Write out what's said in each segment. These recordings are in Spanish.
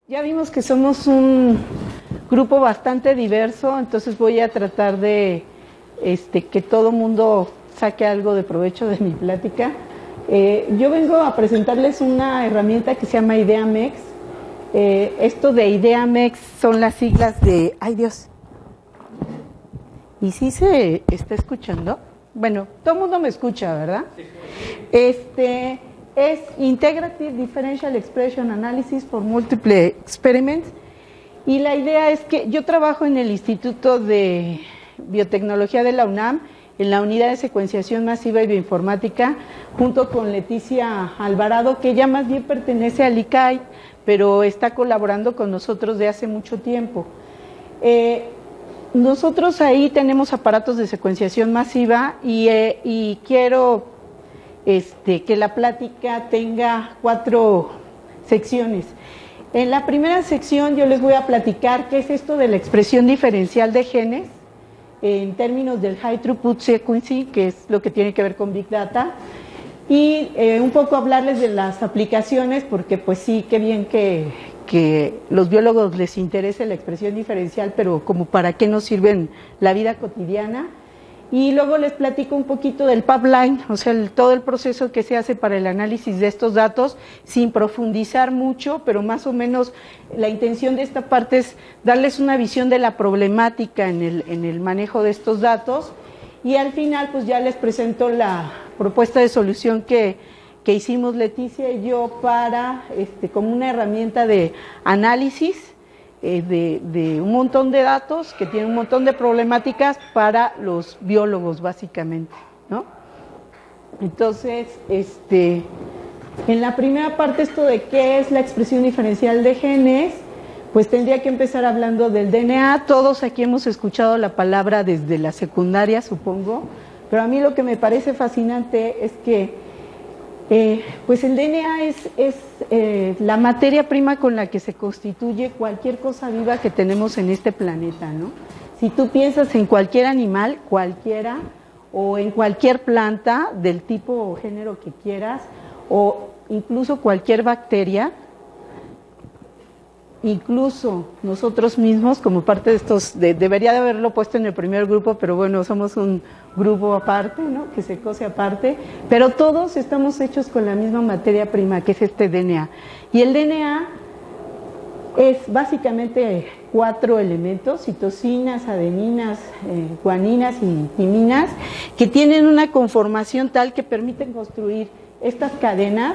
Ya vimos que somos un grupo bastante diverso, entonces voy a tratar de que todo mundo saque algo de provecho de mi plática. Yo vengo a presentarles una herramienta que se llama IdeaMex. Esto de IdeaMex son las siglas de... ¡Ay, Dios! ¿Y si se está escuchando? Bueno, todo el mundo me escucha, ¿verdad? Es Integrative Differential Expression Analysis for Multiple Experiments, y la idea es que yo trabajo en el Instituto de Biotecnología de la UNAM, en la unidad de secuenciación masiva y bioinformática, junto con Leticia Alvarado, que ella más bien pertenece al ICAI, pero está colaborando con nosotros de hace mucho tiempo. Nosotros ahí tenemos aparatos de secuenciación masiva y quiero que la plática tenga 4 secciones. En la primera sección yo les voy a platicar qué es esto de la expresión diferencial de genes en términos del High Throughput Sequencing, que es lo que tiene que ver con Big Data, y un poco hablarles de las aplicaciones, porque pues sí, qué bien que los biólogos les interese la expresión diferencial, pero como para qué nos sirve en la vida cotidiana. Y luego les platico un poquito del pipeline, o sea, todo el proceso que se hace para el análisis de estos datos, sin profundizar mucho, pero más o menos la intención de esta parte es darles una visión de la problemática en el manejo de estos datos, y al final pues ya les presento la propuesta de solución que hicimos Leticia y yo para, como una herramienta de análisis de un montón de datos que tienen un montón de problemáticas para los biólogos, básicamente, ¿no? Entonces, en la primera parte, esto de qué es la expresión diferencial de genes, pues tendría que empezar hablando del DNA. Todos aquí hemos escuchado la palabra desde la secundaria, supongo, pero a mí lo que me parece fascinante es que pues el DNA es la materia prima con la que se constituye cualquier cosa viva que tenemos en este planeta, ¿no? Si tú piensas en cualquier animal, cualquiera, o en cualquier planta del tipo o género que quieras, o incluso cualquier bacteria, incluso nosotros mismos como parte de estos, debería de haberlo puesto en el primer grupo, pero bueno, somos un grupo aparte, ¿no? Que se cose aparte, pero todos estamos hechos con la misma materia prima, que es este DNA. Y el DNA es básicamente 4 elementos: citosinas, adeninas, guaninas y timinas, que tienen una conformación tal que permiten construir estas cadenas,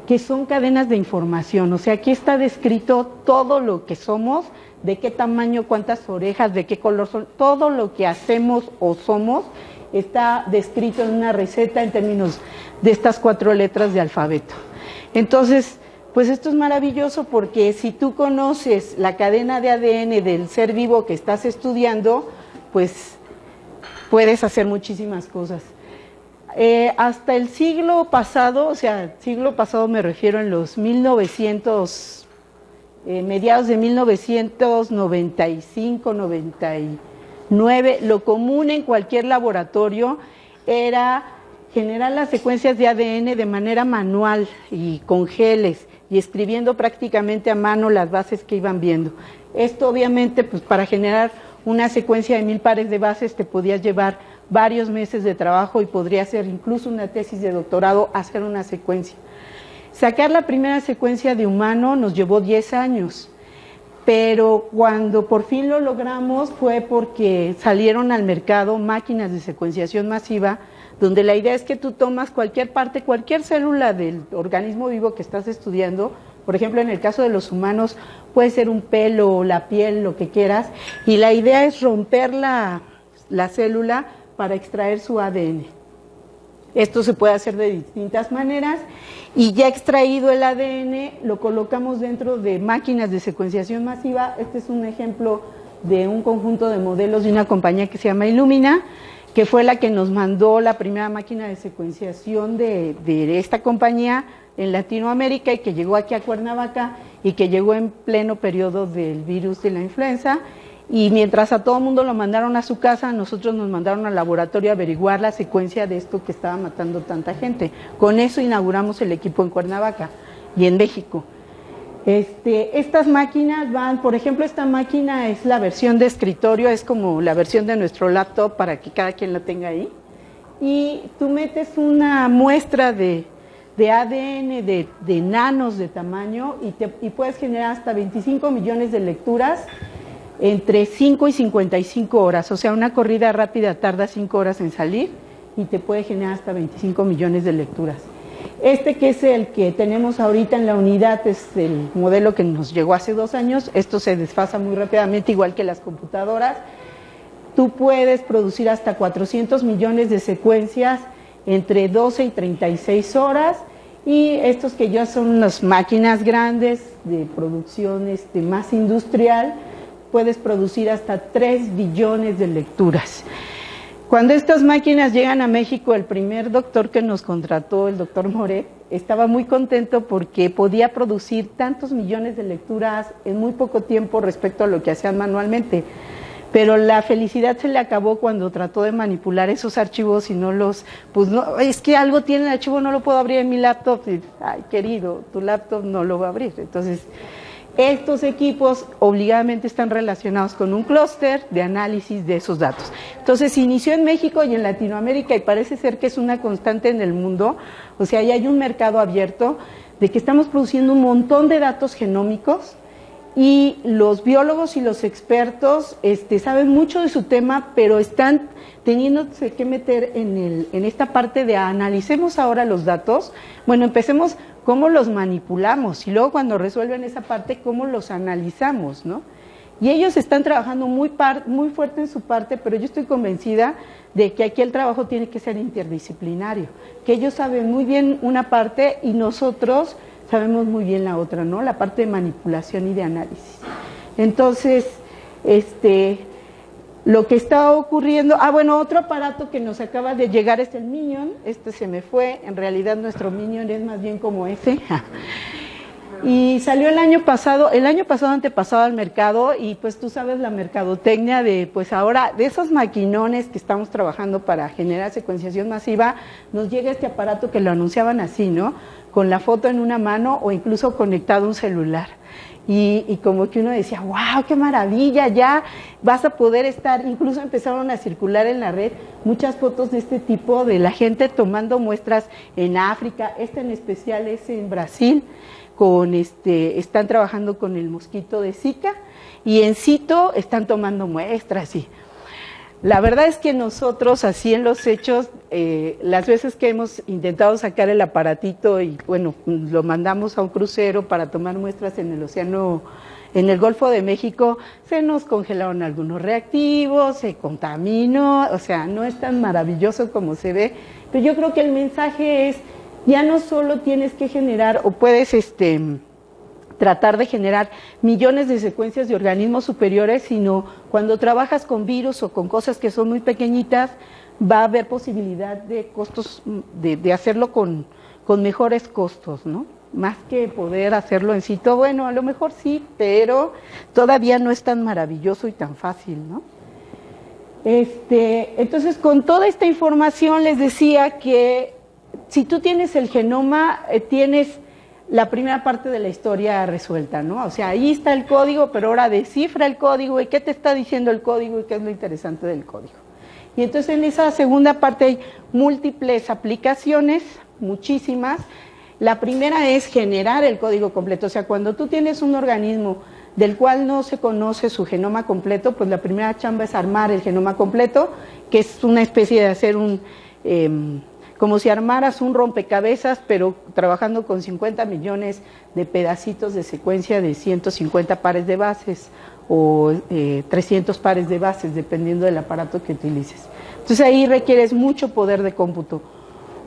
que son cadenas de información. O sea, aquí está descrito todo lo que somos, de qué tamaño, cuántas orejas, de qué color son, todo lo que hacemos o somos está descrito en una receta en términos de estas 4 letras de alfabeto. Entonces, pues esto es maravilloso, porque si tú conoces la cadena de ADN del ser vivo que estás estudiando, pues puedes hacer muchísimas cosas. Hasta el siglo pasado, o sea, siglo pasado me refiero en los 1900, mediados de 1995, 99, lo común en cualquier laboratorio era generar las secuencias de ADN de manera manual y con geles, y escribiendo prácticamente a mano las bases que iban viendo. Esto obviamente, pues para generar una secuencia de 1000 pares de bases te podías llevar varios meses de trabajo, y podría ser incluso una tesis de doctorado hacer una secuencia. Sacar la primera secuencia de humano nos llevó 10 años, pero cuando por fin lo logramos fue porque salieron al mercado máquinas de secuenciación masiva, donde la idea es que tú tomas cualquier parte, cualquier célula del organismo vivo que estás estudiando. Por ejemplo, en el caso de los humanos puede ser un pelo, la piel, lo que quieras, y la idea es romper la célula para extraer su ADN. Esto se puede hacer de distintas maneras, y ya extraído el ADN lo colocamos dentro de máquinas de secuenciación masiva. Este es un ejemplo de un conjunto de modelos de una compañía que se llama Illumina, que fue la que nos mandó la primera máquina de secuenciación de esta compañía en Latinoamérica, y que llegó aquí a Cuernavaca, y que llegó en pleno periodo del virus de la influenza. Y mientras a todo el mundo lo mandaron a su casa, nosotros nos mandaron al laboratorio a averiguar la secuencia de esto que estaba matando tanta gente. Con eso inauguramos el equipo en Cuernavaca y en México. Estas máquinas van, por ejemplo, esta máquina es la versión de escritorio, es como la versión de nuestro laptop para que cada quien la tenga ahí. Y tú metes una muestra de ADN de nanos de tamaño y puedes generar hasta 25 millones de lecturas entre 5 y 55 horas. O sea, una corrida rápida tarda 5 horas en salir y te puede generar hasta 25 millones de lecturas. Que es el que tenemos ahorita en la unidad, es el modelo que nos llegó hace 2 años. Esto se desfasa muy rápidamente, igual que las computadoras. Tú puedes producir hasta 400 millones de secuencias entre 12 y 36 horas. Y estos que ya son las máquinas grandes de producción más industrial, puedes producir hasta 3 billones de lecturas. Cuando estas máquinas llegan a México, el primer doctor que nos contrató, el doctor Moret, estaba muy contento porque podía producir tantos millones de lecturas en muy poco tiempo respecto a lo que hacían manualmente. Pero la felicidad se le acabó cuando trató de manipular esos archivos y pues no, es que algo tiene el archivo, no lo puedo abrir en mi laptop. Y, ay, querido, tu laptop no lo va a abrir. Entonces, estos equipos obligadamente están relacionados con un clúster de análisis de esos datos. Entonces, se inició en México y en Latinoamérica y parece ser que es una constante en el mundo. O sea, ya hay un mercado abierto de que estamos produciendo un montón de datos genómicos y los biólogos y los expertos saben mucho de su tema, pero están teniéndose que meter en esta parte de analicemos ahora los datos. Bueno, empecemos cómo los manipulamos y luego cuando resuelven esa parte, cómo los analizamos, ¿no? Y ellos están trabajando muy fuerte en su parte, pero yo estoy convencida de que aquí el trabajo tiene que ser interdisciplinario, que ellos saben muy bien una parte y nosotros sabemos muy bien la otra, ¿no? La parte de manipulación y de análisis. Entonces, lo que está ocurriendo, bueno, otro aparato que nos acaba de llegar es el Minion, se me fue, en realidad nuestro Minion es más bien como ese, y salió el año pasado antepasado al mercado, y pues tú sabes la mercadotecnia pues ahora, de esos maquinones que estamos trabajando para generar secuenciación masiva, nos llega este aparato que lo anunciaban así, ¿no? Con la foto en una mano o incluso conectado a un celular. Y como que uno decía, wow, qué maravilla, ya vas a poder estar, incluso empezaron a circular en la red muchas fotos de este tipo, de la gente tomando muestras en África, en especial es en Brasil, están trabajando con el mosquito de Zika, y en situ están tomando muestras, y la verdad es que nosotros, así en los hechos, las veces que hemos intentado sacar el aparatito y bueno, lo mandamos a un crucero para tomar muestras en el océano, en el Golfo de México, se nos congelaron algunos reactivos, se contaminó, o sea, no es tan maravilloso como se ve, pero yo creo que el mensaje es, ya no solo tienes que generar, o puedes tratar de generar millones de secuencias de organismos superiores, sino cuando trabajas con virus o con cosas que son muy pequeñitas, va a haber posibilidad de costos, de hacerlo con mejores costos, ¿no? Más que poder hacerlo en sitio, bueno, a lo mejor sí, pero todavía no es tan maravilloso y tan fácil, ¿no? Entonces, con toda esta información les decía que si tú tienes el genoma, tienes la primera parte de la historia resuelta, ¿no? O sea, ahí está el código, pero ahora descifra el código y qué te está diciendo el código y qué es lo interesante del código. Y entonces en esa segunda parte hay múltiples aplicaciones, muchísimas. La primera es generar el código completo, o sea, cuando tú tienes un organismo del cual no se conoce su genoma completo, pues la primera chamba es armar el genoma completo, que es una especie de hacer como si armaras un rompecabezas, pero trabajando con 50 millones de pedacitos de secuencia de 150 pares de bases o 300 pares de bases, dependiendo del aparato que utilices. Entonces ahí requieres mucho poder de cómputo.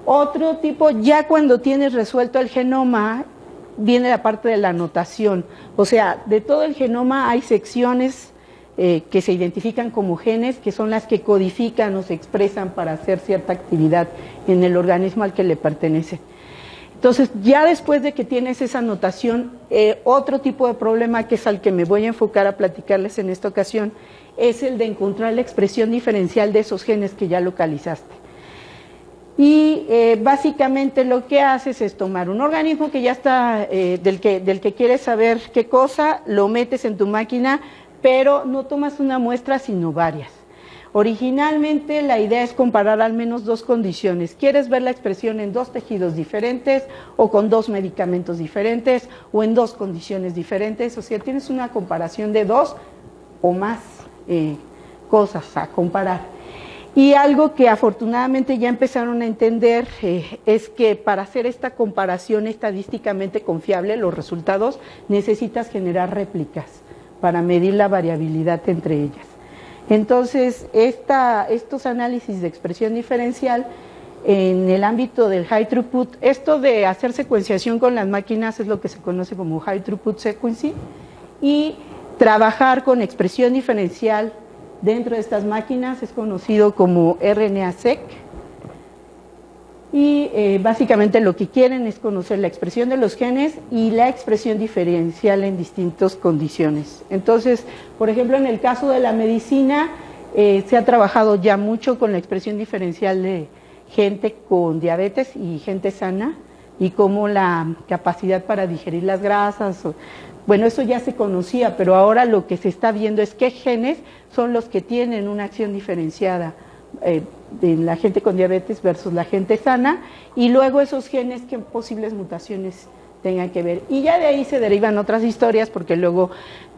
Otro tipo, ya cuando tienes resuelto el genoma, viene la parte de la anotación. O sea, de todo el genoma hay secciones que se identifican como genes, que son las que codifican o se expresan para hacer cierta actividad en el organismo al que le pertenece. Entonces, ya después de que tienes esa notación, otro tipo de problema, que es al que me voy a enfocar a platicarles en esta ocasión, es el de encontrar la expresión diferencial de esos genes que ya localizaste. Y básicamente lo que haces es tomar un organismo que ya está, del que quieres saber qué cosa, lo metes en tu máquina, pero no tomas una muestra sino varias. Originalmente la idea es comparar al menos dos condiciones. ¿Quieres ver la expresión en dos tejidos diferentes o con dos medicamentos diferentes o en dos condiciones diferentes? O sea, tienes una comparación de dos o más cosas a comparar. Y algo que afortunadamente ya empezaron a entender es que para hacer esta comparación estadísticamente confiable, los resultados, necesitas generar réplicas para medir la variabilidad entre ellas. Entonces, estos análisis de expresión diferencial en el ámbito del high throughput, esto de hacer secuenciación con las máquinas es lo que se conoce como high throughput sequencing, y trabajar con expresión diferencial dentro de estas máquinas es conocido como RNA-seq, y básicamente lo que quieren es conocer la expresión de los genes y la expresión diferencial en distintas condiciones. Entonces, por ejemplo, en el caso de la medicina, se ha trabajado ya mucho con la expresión diferencial de gente con diabetes y gente sana, y cómo la capacidad para digerir las grasas, bueno, eso ya se conocía, pero ahora lo que se está viendo es qué genes son los que tienen una acción diferenciada de la gente con diabetes versus la gente sana, y luego esos genes, qué posibles mutaciones tengan que ver. Y ya de ahí se derivan otras historias, porque luego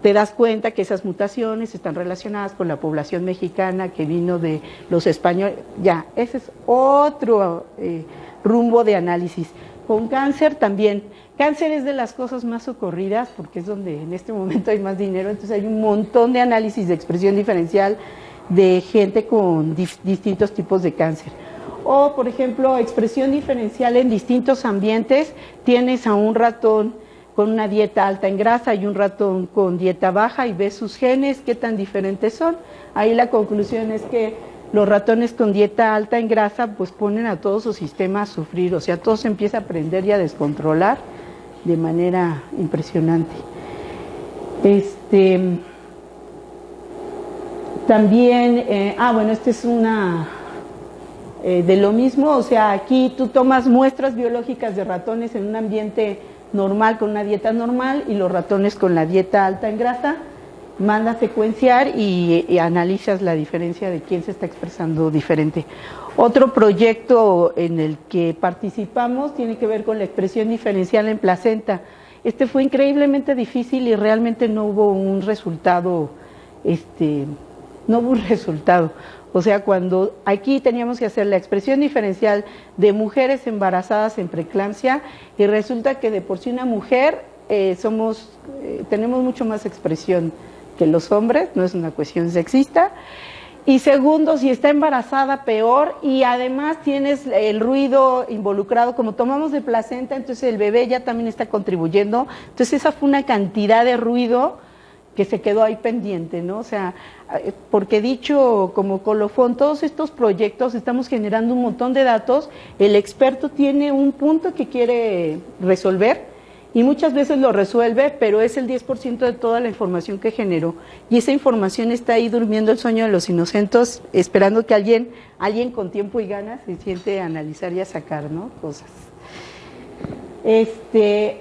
te das cuenta que esas mutaciones están relacionadas con la población mexicana que vino de los españoles. Ya, ese es otro rumbo de análisis. Con cáncer también. Cáncer es de las cosas más socorridas porque es donde en este momento hay más dinero, entonces hay un montón de análisis de expresión diferencial de gente con distintos tipos de cáncer. O, por ejemplo, expresión diferencial en distintos ambientes. Tienes a un ratón con una dieta alta en grasa y un ratón con dieta baja y ves sus genes, qué tan diferentes son. Ahí la conclusión es que los ratones con dieta alta en grasa pues ponen a todo su sistema a sufrir, o sea, todo se empieza a prender y a descontrolar de manera impresionante. También, bueno, esta es una de lo mismo, o sea, aquí tú tomas muestras biológicas de ratones en un ambiente normal, con una dieta normal, y los ratones con la dieta alta en grasa, mandas a secuenciar y analizas la diferencia de quién se está expresando diferente. Otro proyecto en el que participamos tiene que ver con la expresión diferencial en placenta. Este fue increíblemente difícil y realmente no hubo un resultado, O sea, cuando aquí teníamos que hacer la expresión diferencial de mujeres embarazadas en preeclampsia, y resulta que de por sí una mujer tenemos mucho más expresión que los hombres, no es una cuestión sexista. Y segundo, si está embarazada, peor, y además tienes el ruido involucrado, como tomamos de placenta, entonces el bebé ya también está contribuyendo. Entonces esa fue una cantidad de ruido que se quedó ahí pendiente, ¿no? O sea, porque dicho como colofón, todos estos proyectos estamos generando un montón de datos, el experto tiene un punto que quiere resolver, y muchas veces lo resuelve, pero es el 10% de toda la información que generó. Y esa información está ahí durmiendo el sueño de los inocentes, esperando que alguien con tiempo y ganas se siente a analizar y a sacar, ¿no?, cosas.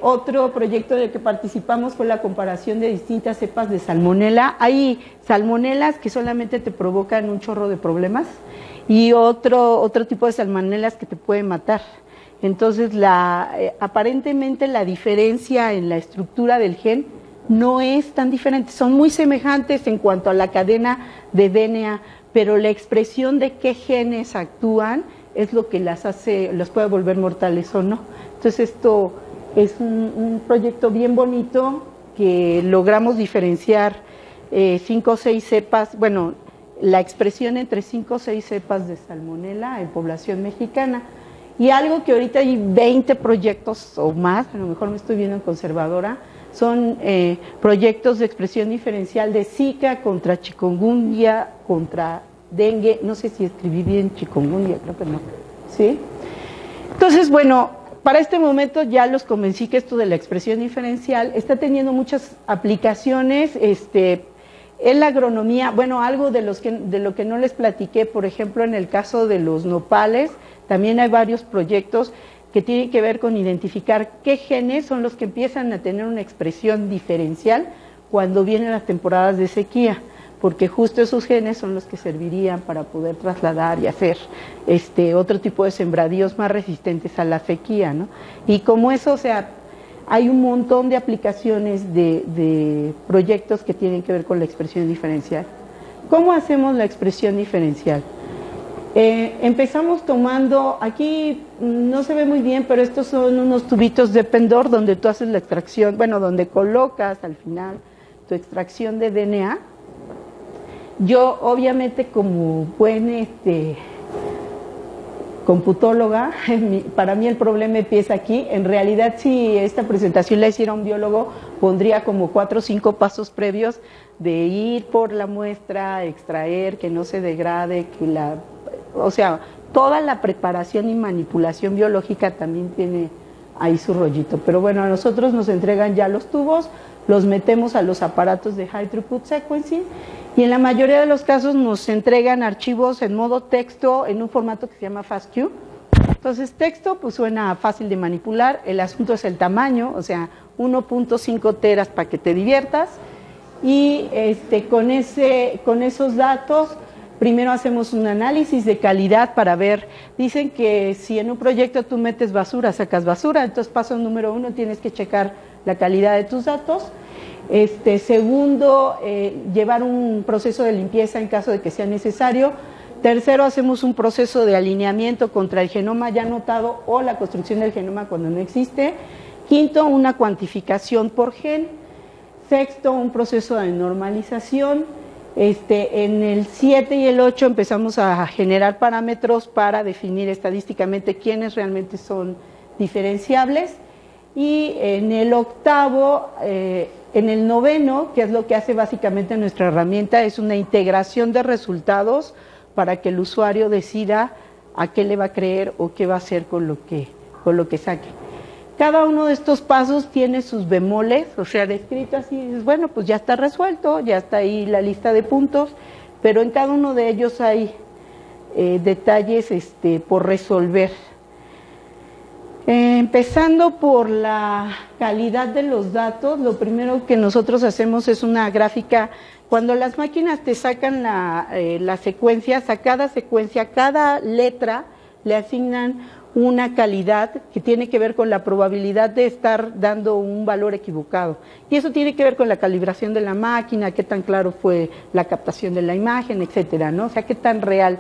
Otro proyecto del que participamos fue la comparación de distintas cepas de salmonela. Hay salmonelas que solamente te provocan un chorro de problemas y otro tipo de salmonelas que te pueden matar. Entonces, aparentemente la diferencia en la estructura del gen no es tan diferente, son muy semejantes en cuanto a la cadena de DNA, pero la expresión de qué genes actúan es lo que las puede volver mortales o no. Entonces, esto es un proyecto bien bonito que logramos diferenciar 5 o 6 cepas, bueno, la expresión entre 5 o 6 cepas de salmonela en población mexicana. Y algo que ahorita hay 20 proyectos o más, a lo mejor me estoy viendo conservadora, son proyectos de expresión diferencial de Zika contra chikungunya, contra dengue, no sé si escribí bien chikungunya, creo que no, ¿sí? Entonces, bueno, para este momento ya los convencí que esto de la expresión diferencial está teniendo muchas aplicaciones, en la agronomía, bueno, algo de lo que no les platiqué, por ejemplo, en el caso de los nopales, También hay varios proyectos que tienen que ver con identificar qué genes son los que empiezan a tener una expresión diferencial cuando vienen las temporadas de sequía, porque justo esos genes son los que servirían para poder trasladar y hacer otro tipo de sembradíos más resistentes a la sequía, ¿no? Y como eso, o sea, hay un montón de aplicaciones de proyectos que tienen que ver con la expresión diferencial. ¿Cómo hacemos la expresión diferencial? Empezamos tomando, aquí no se ve muy bien, pero estos son unos tubitos de Pendor donde tú haces la extracción, bueno, donde colocas al final tu extracción de DNA. Yo, obviamente, como buen computóloga, para mí el problema empieza aquí. En realidad, si esta presentación la hiciera un biólogo, pondría como 4 o 5 pasos previos de ir por la muestra, extraer, que no se degrade, o sea, toda la preparación y manipulación biológica también tiene ahí su rollito. Pero bueno, a nosotros nos entregan ya los tubos, los metemos a los aparatos de High Throughput Sequencing y en la mayoría de los casos nos entregan archivos en modo texto en un formato que se llama FASTQ. Entonces, texto pues suena fácil de manipular, el asunto es el tamaño, o sea, 1.5 teras para que te diviertas, y con esos datos primero hacemos un análisis de calidad para ver, dicen que si en un proyecto tú metes basura, sacas basura, entonces paso número 1, tienes que checar la calidad de tus datos. Segundo, llevar un proceso de limpieza en caso de que sea necesario. Tercero, hacemos un proceso de alineamiento contra el genoma ya anotado o la construcción del genoma cuando no existe. Quinto, una cuantificación por gen. Sexto, un proceso de normalización. En el 7 y el 8 empezamos a generar parámetros para definir estadísticamente quiénes realmente son diferenciables. Y en el octavo, en el noveno, que es lo que hace básicamente nuestra herramienta, es una integración de resultados para que el usuario decida a qué le va a creer o qué va a hacer con lo que saque. Cada uno de estos pasos tiene sus bemoles, o sea, descrito así, dices, bueno, pues ya está resuelto, ya está ahí la lista de puntos, pero en cada uno de ellos hay detalles por resolver. Empezando por la calidad de los datos, lo primero que nosotros hacemos es una gráfica. Cuando las máquinas te sacan las secuencias, a cada letra le asignan una calidad que tiene que ver con la probabilidad de estar dando un valor equivocado. Y eso tiene que ver con la calibración de la máquina, qué tan claro fue la captación de la imagen, etcétera, ¿no? O sea, qué tan real.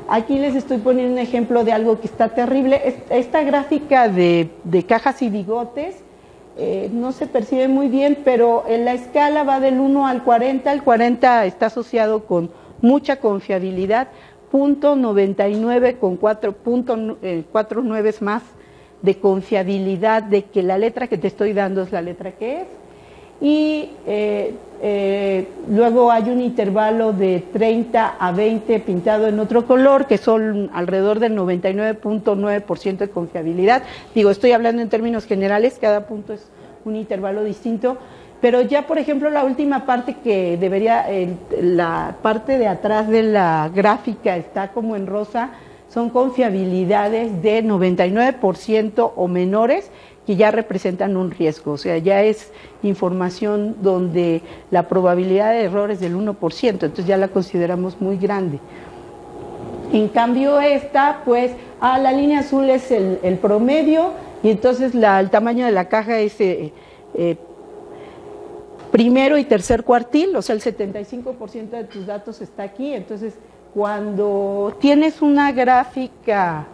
Aquí les estoy poniendo un ejemplo de algo que está terrible. Esta gráfica de cajas y bigotes no se percibe muy bien, pero en la escala va del 1 al 40. El 40 está asociado con mucha confiabilidad, 0.99 con 4.49 más de confiabilidad de que la letra que te estoy dando es la letra que es. Y luego hay un intervalo de 30 a 20 pintado en otro color, que son alrededor del 99.9% de confiabilidad. Digo, estoy hablando en términos generales, cada punto es un intervalo distinto, pero ya, por ejemplo, la última parte que debería, la parte de atrás de la gráfica está como en rosa, son confiabilidades de 99% o menores, que ya representan un riesgo, o sea, ya es información donde la probabilidad de error es del 1%, entonces ya la consideramos muy grande. En cambio esta, pues, la línea azul es el promedio, y entonces el tamaño de la caja es primero y tercer cuartil, o sea, el 75% de tus datos está aquí. Entonces, cuando tienes una gráfica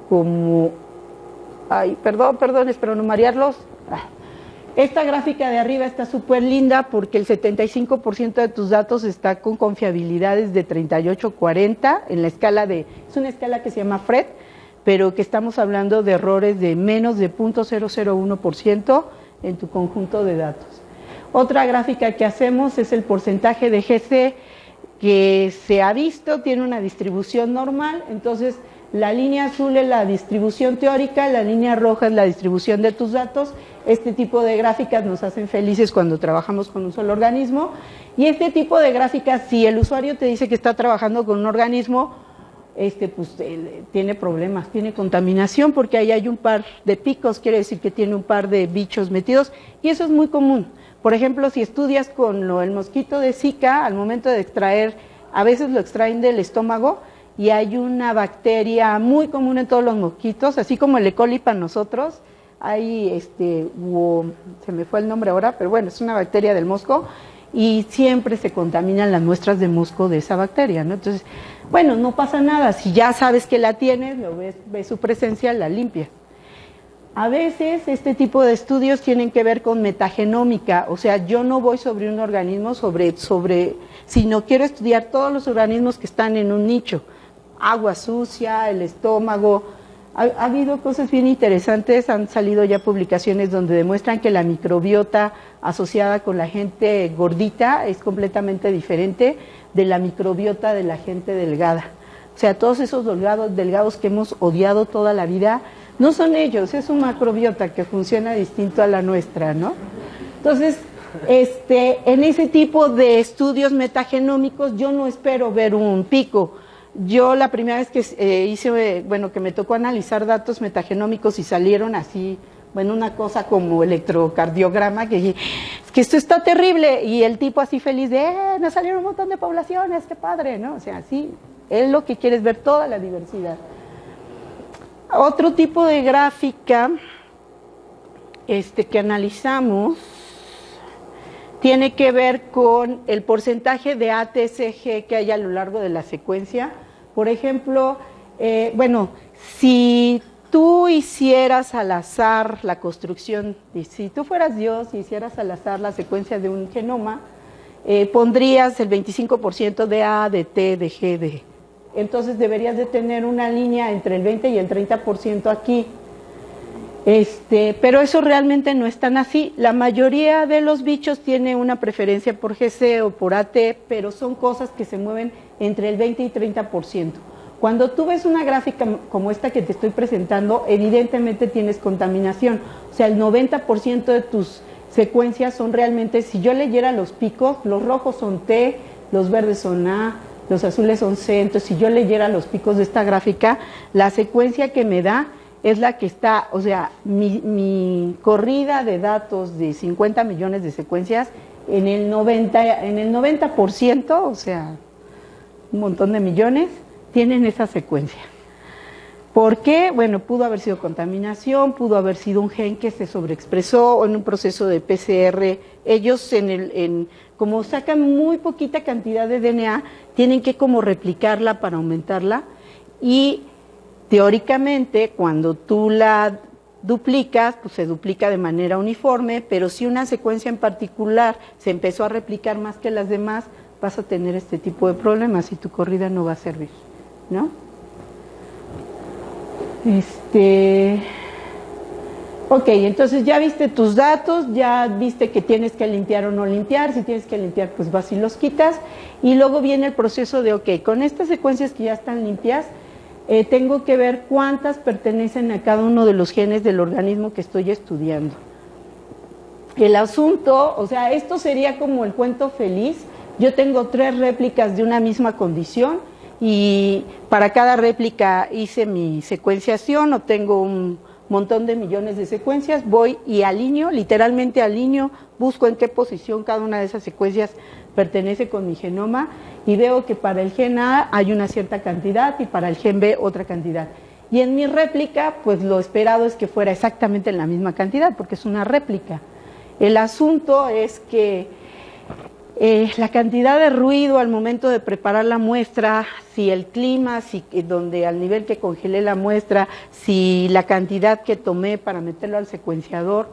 como... Ay, perdón, espero no marearlos. Esta gráfica de arriba está súper linda porque el 75% de tus datos está con confiabilidades de 38-40 en la escala es una escala que se llama FRED, pero que estamos hablando de errores de menos de 0.001% en tu conjunto de datos. Otra gráfica que hacemos es el porcentaje de GC que se ha visto, tiene una distribución normal, entonces la línea azul es la distribución teórica, la línea roja es la distribución de tus datos. Este tipo de gráficas nos hacen felices cuando trabajamos con un solo organismo, y este tipo de gráficas, si el usuario te dice que está trabajando con un organismo, pues tiene problemas, tiene contaminación porque ahí hay un par de picos, quiere decir que tiene un par de bichos metidos y eso es muy común. Por ejemplo, si estudias con el mosquito de Zika, al momento de extraer, a veces lo extraen del estómago y hay una bacteria muy común en todos los mosquitos, así como el E. coli para nosotros, hay, se me fue el nombre ahora, pero bueno, es una bacteria del mosco y siempre se contaminan las muestras de mosco de esa bacteria, ¿no? Entonces, bueno, no pasa nada, si ya sabes que la tienes, ves su presencia, la limpias. A veces este tipo de estudios tienen que ver con metagenómica, o sea, yo no voy sobre un organismo, sino quiero estudiar todos los organismos que están en un nicho, agua sucia, el estómago. Ha habido cosas bien interesantes, han salido ya publicaciones donde demuestran que la microbiota asociada con la gente gordita es completamente diferente de la microbiota de la gente delgada. O sea, todos esos delgados que hemos odiado toda la vida, no son ellos, es un macrobiota que funciona distinto a la nuestra, ¿no? Entonces, en ese tipo de estudios metagenómicos yo no espero ver un pico. Yo la primera vez que que me tocó analizar datos metagenómicos y salieron así, bueno, una cosa como electrocardiograma, que dije, es que esto está terrible, y el tipo así feliz de, nos salieron un montón de poblaciones, qué padre, ¿no? O sea, sí, él lo que quiere es ver toda la diversidad. Otro tipo de gráfica que analizamos tiene que ver con el porcentaje de ATCG que hay a lo largo de la secuencia. Por ejemplo, si tú hicieras al azar la construcción, y si tú fueras Dios y hicieras al azar la secuencia de un genoma, pondrías el 25% de A, de T, de G, de... Entonces deberías de tener una línea entre el 20 y el 30% aquí. Pero eso realmente no es tan así. La mayoría de los bichos tiene una preferencia por GC o por AT, pero son cosas que se mueven entre el 20 y 30%. Cuando tú ves una gráfica como esta que te estoy presentando, evidentemente tienes contaminación. O sea, el 90% de tus secuencias son realmente, si yo leyera los picos, los rojos son T, los verdes son A, los azules son C. Entonces, si yo leyera los picos de esta gráfica, la secuencia que me da es la que está, o sea, mi corrida de datos de 50 millones de secuencias en el 90%, o sea, un montón de millones, tienen esa secuencia. ¿Por qué? Bueno, pudo haber sido contaminación, pudo haber sido un gen que se sobreexpresó o en un proceso de PCR. Ellos, como sacan muy poquita cantidad de DNA, tienen que como replicarla para aumentarla y teóricamente, cuando tú la duplicas, pues se duplica de manera uniforme, pero si una secuencia en particular se empezó a replicar más que las demás, vas a tener este tipo de problemas y tu corrida no va a servir, ¿no? Ok, entonces ya viste tus datos, ya viste que tienes que limpiar o no limpiar, si tienes que limpiar, pues vas y los quitas, y luego viene el proceso de, ok, con estas secuencias que ya están limpias, tengo que ver cuántas pertenecen a cada uno de los genes del organismo que estoy estudiando. El asunto, o sea, esto sería como el cuento feliz. Yo tengo 3 réplicas de una misma condición y para cada réplica hice mi secuenciación, obtengo un montón de millones de secuencias, voy y alineo, literalmente alineo, busco en qué posición cada una de esas secuencias pertenece con mi genoma y veo que para el gen A hay una cierta cantidad y para el gen B otra cantidad. Y en mi réplica, pues lo esperado es que fuera exactamente en la misma cantidad, porque es una réplica. El asunto es que la cantidad de ruido al momento de preparar la muestra, si el clima, donde al nivel que congelé la muestra, si la cantidad que tomé para meterlo al secuenciador,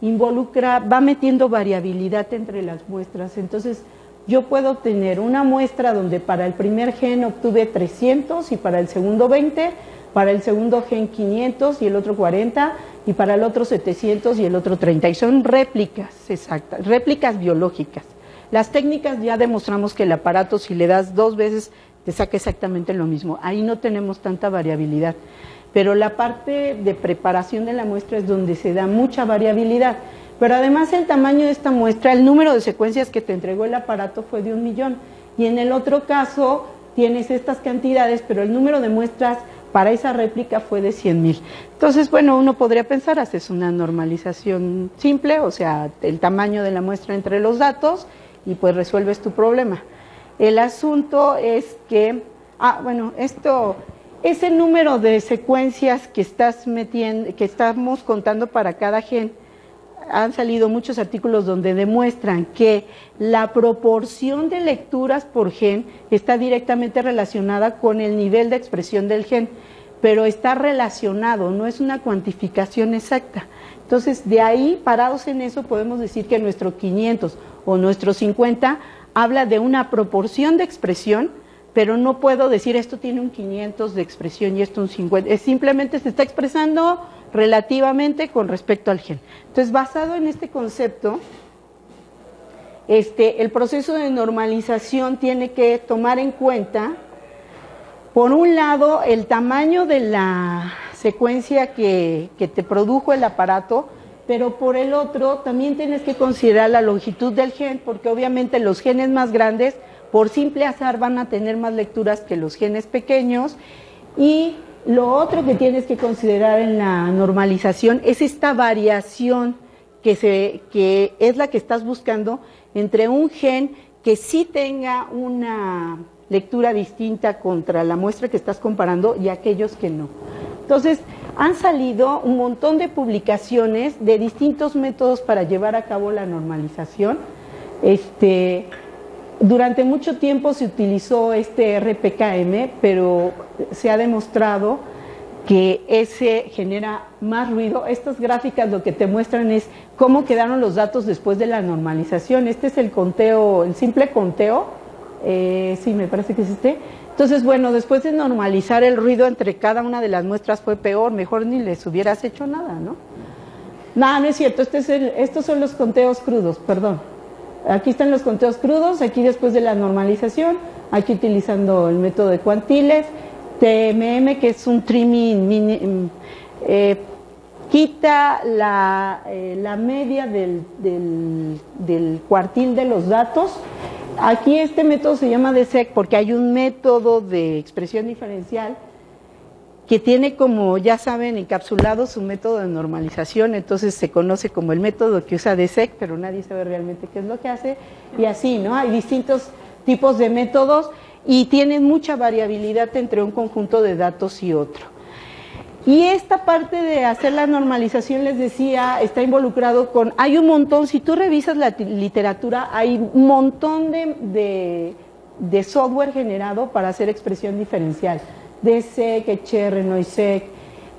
va metiendo variabilidad entre las muestras. Entonces, yo puedo tener una muestra donde para el primer gen obtuve 300 y para el segundo 20, para el segundo gen 500 y el otro 40, y para el otro 700 y el otro 30. Y son réplicas exactas, réplicas biológicas. Las técnicas ya demostramos que el aparato, si le das 2 veces, te saca exactamente lo mismo. Ahí no tenemos tanta variabilidad. Pero la parte de preparación de la muestra es donde se da mucha variabilidad. Pero además el tamaño de esta muestra, el número de secuencias que te entregó el aparato fue de 1 millón. Y en el otro caso, tienes estas cantidades, pero el número de muestras para esa réplica fue de 100,000. Entonces, bueno, uno podría pensar, haces una normalización simple, o sea, el tamaño de la muestra entre los datos, y pues resuelves tu problema. El asunto es que, ese número de secuencias que estás metiendo, que estamos contando para cada gen, han salido muchos artículos donde demuestran que la proporción de lecturas por gen está directamente relacionada con el nivel de expresión del gen, pero está relacionado, no es una cuantificación exacta. Entonces, de ahí, parados en eso, podemos decir que nuestro 500 o nuestro 50 habla de una proporción de expresión, pero no puedo decir esto tiene un 500 de expresión y esto un 50, simplemente se está expresando relativamente con respecto al gen. Entonces, basado en este concepto, el proceso de normalización tiene que tomar en cuenta, por un lado, el tamaño de la secuencia que te produjo el aparato, pero por el otro, también tienes que considerar la longitud del gen, porque obviamente los genes más grandes, por simple azar, van a tener más lecturas que los genes pequeños. Y lo otro que tienes que considerar en la normalización es esta variación que es la que estás buscando entre un gen que sí tenga una lectura distinta contra la muestra que estás comparando y aquellos que no. Entonces, han salido un montón de publicaciones de distintos métodos para llevar a cabo la normalización. Durante mucho tiempo se utilizó RPKM, pero se ha demostrado que ese genera más ruido. Estas gráficas lo que te muestran es cómo quedaron los datos después de la normalización. Este es el conteo, el simple conteo. Sí, me parece que es este. Entonces, bueno, después de normalizar, el ruido entre cada una de las muestras fue peor, mejor ni les hubieras hecho nada, ¿no? No es cierto, estos son los conteos crudos, perdón. Aquí están los conteos crudos, aquí después de la normalización, aquí utilizando el método de Quantiles, TMM, que es un trimming, quita la media del cuartil de los datos. Aquí este método se llama DSEC porque hay un método de expresión diferencial que tiene, como ya saben, encapsulado su método de normalización, entonces se conoce como el método que usa DSEC, pero nadie sabe realmente qué es lo que hace, y así, ¿no? Hay distintos tipos de métodos y tienen mucha variabilidad entre un conjunto de datos y otro. Y esta parte de hacer la normalización, les decía, está involucrado hay un montón, si tú revisas la literatura, hay un montón de software generado para hacer expresión diferencial, DSEC, HR, NoiseC,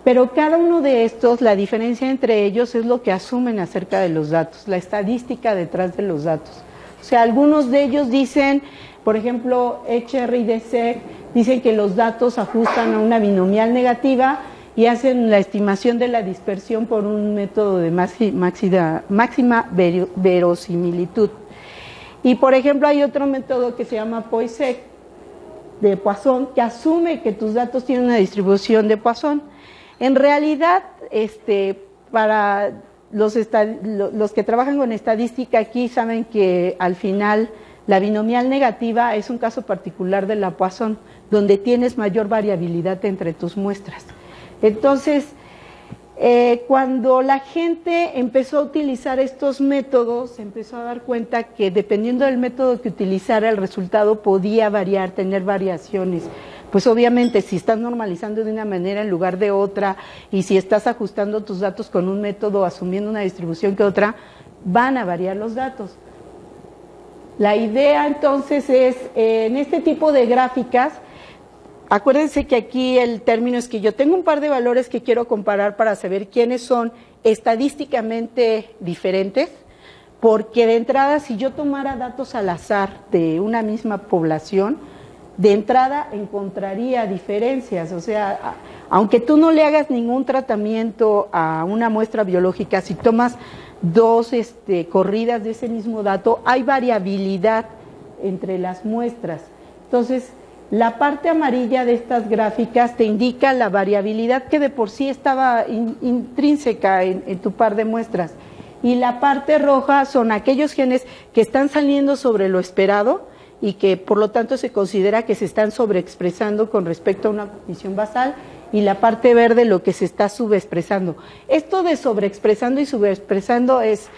pero cada uno de estos, la diferencia entre ellos es lo que asumen acerca de los datos, la estadística detrás de los datos. O sea, algunos de ellos dicen, por ejemplo, HR y DSEC, dicen que los datos ajustan a una binomial negativa y hacen la estimación de la dispersión por un método de máxima verosimilitud. Y por ejemplo hay otro método que se llama POISEC, de Poisson, que asume que tus datos tienen una distribución de Poisson. En realidad, para los que trabajan con estadística aquí saben que al final la binomial negativa es un caso particular de la Poisson, donde tienes mayor variabilidad entre tus muestras. Entonces, cuando la gente empezó a utilizar estos métodos, se empezó a dar cuenta que dependiendo del método que utilizara, el resultado podía variar, tener variaciones. Pues obviamente, si estás normalizando de una manera en lugar de otra, y si estás ajustando tus datos con un método, asumiendo una distribución que otra, van a variar los datos. La idea entonces es, en este tipo de gráficas, acuérdense que aquí el término es que yo tengo un par de valores que quiero comparar para saber quiénes son estadísticamente diferentes, porque de entrada, si yo tomara datos al azar de una misma población, de entrada encontraría diferencias. O sea, aunque tú no le hagas ningún tratamiento a una muestra biológica, si tomas dos corridas de ese mismo dato, hay variabilidad entre las muestras. Entonces, la parte amarilla de estas gráficas te indica la variabilidad que de por sí estaba intrínseca en tu par de muestras. Y la parte roja son aquellos genes que están saliendo sobre lo esperado y que por lo tanto se considera que se están sobreexpresando con respecto a una condición basal, y la parte verde lo que se está subexpresando. Esto de sobreexpresando y subexpresando es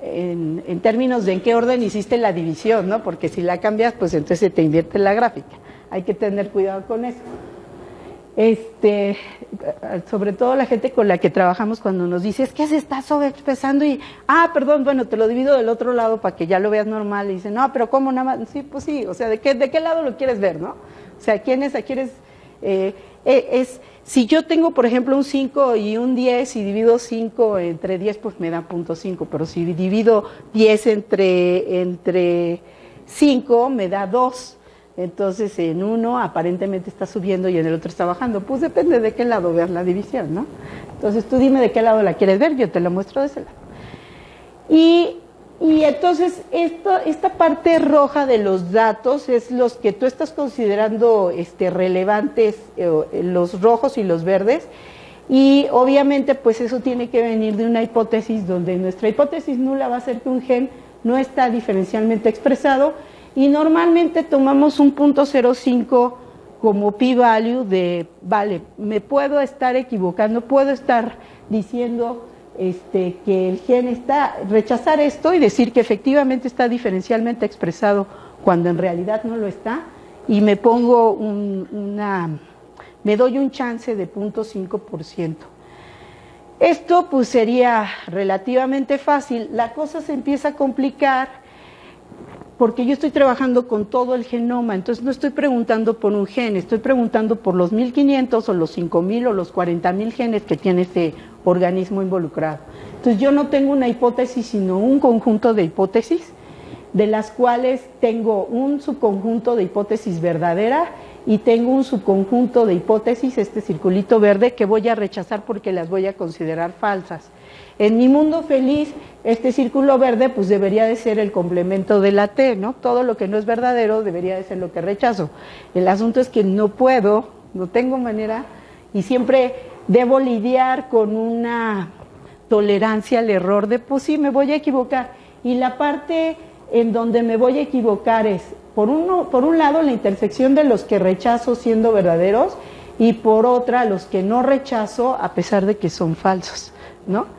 en términos de en qué orden hiciste la división, ¿no? Porque si la cambias, pues entonces se te invierte la gráfica. Hay que tener cuidado con eso. Sobre todo la gente con la que trabajamos cuando nos dice, es que se está sobreexpresando y, perdón, bueno, te lo divido del otro lado para que ya lo veas normal, y dice, no, pero ¿cómo nada más? Sí, pues sí, o sea, ¿de qué lado lo quieres ver, no? O sea, si yo tengo, por ejemplo, un 5 y un 10 y divido 5 entre 10, pues me da 0.5, pero si divido 10 entre 5, me da 2. Entonces, en uno aparentemente está subiendo y en el otro está bajando. Pues depende de qué lado veas la división, ¿no? Entonces, tú dime de qué lado la quieres ver, yo te la muestro de ese lado. Y entonces, esta parte roja de los datos es los que tú estás considerando relevantes, los rojos y los verdes. Y obviamente, pues eso tiene que venir de una hipótesis donde nuestra hipótesis nula va a ser que un gen no está diferencialmente expresado, y normalmente tomamos un 0.05 como p-value de, vale, me puedo estar equivocando, puedo estar diciendo que el gen está, rechazar esto y decir que efectivamente está diferencialmente expresado cuando en realidad no lo está, y me pongo me doy un chance de 0.5%. Esto pues sería relativamente fácil. La cosa se empieza a complicar porque yo estoy trabajando con todo el genoma, entonces no estoy preguntando por un gen, estoy preguntando por los 1500 o los 5000 o los 40000 genes que tiene ese organismo involucrado. Entonces yo no tengo una hipótesis, sino un conjunto de hipótesis, de las cuales tengo un subconjunto de hipótesis verdadera y tengo un subconjunto de hipótesis, este circulito verde, que voy a rechazar porque las voy a considerar falsas. En mi mundo feliz, este círculo verde pues debería de ser el complemento de la T, ¿no? Todo lo que no es verdadero debería de ser lo que rechazo. El asunto es que no puedo, no tengo manera, y siempre debo lidiar con una tolerancia al error de, pues sí, me voy a equivocar. Y la parte en donde me voy a equivocar es, por un lado, la intersección de los que rechazo siendo verdaderos, y por otra, los que no rechazo a pesar de que son falsos, ¿no?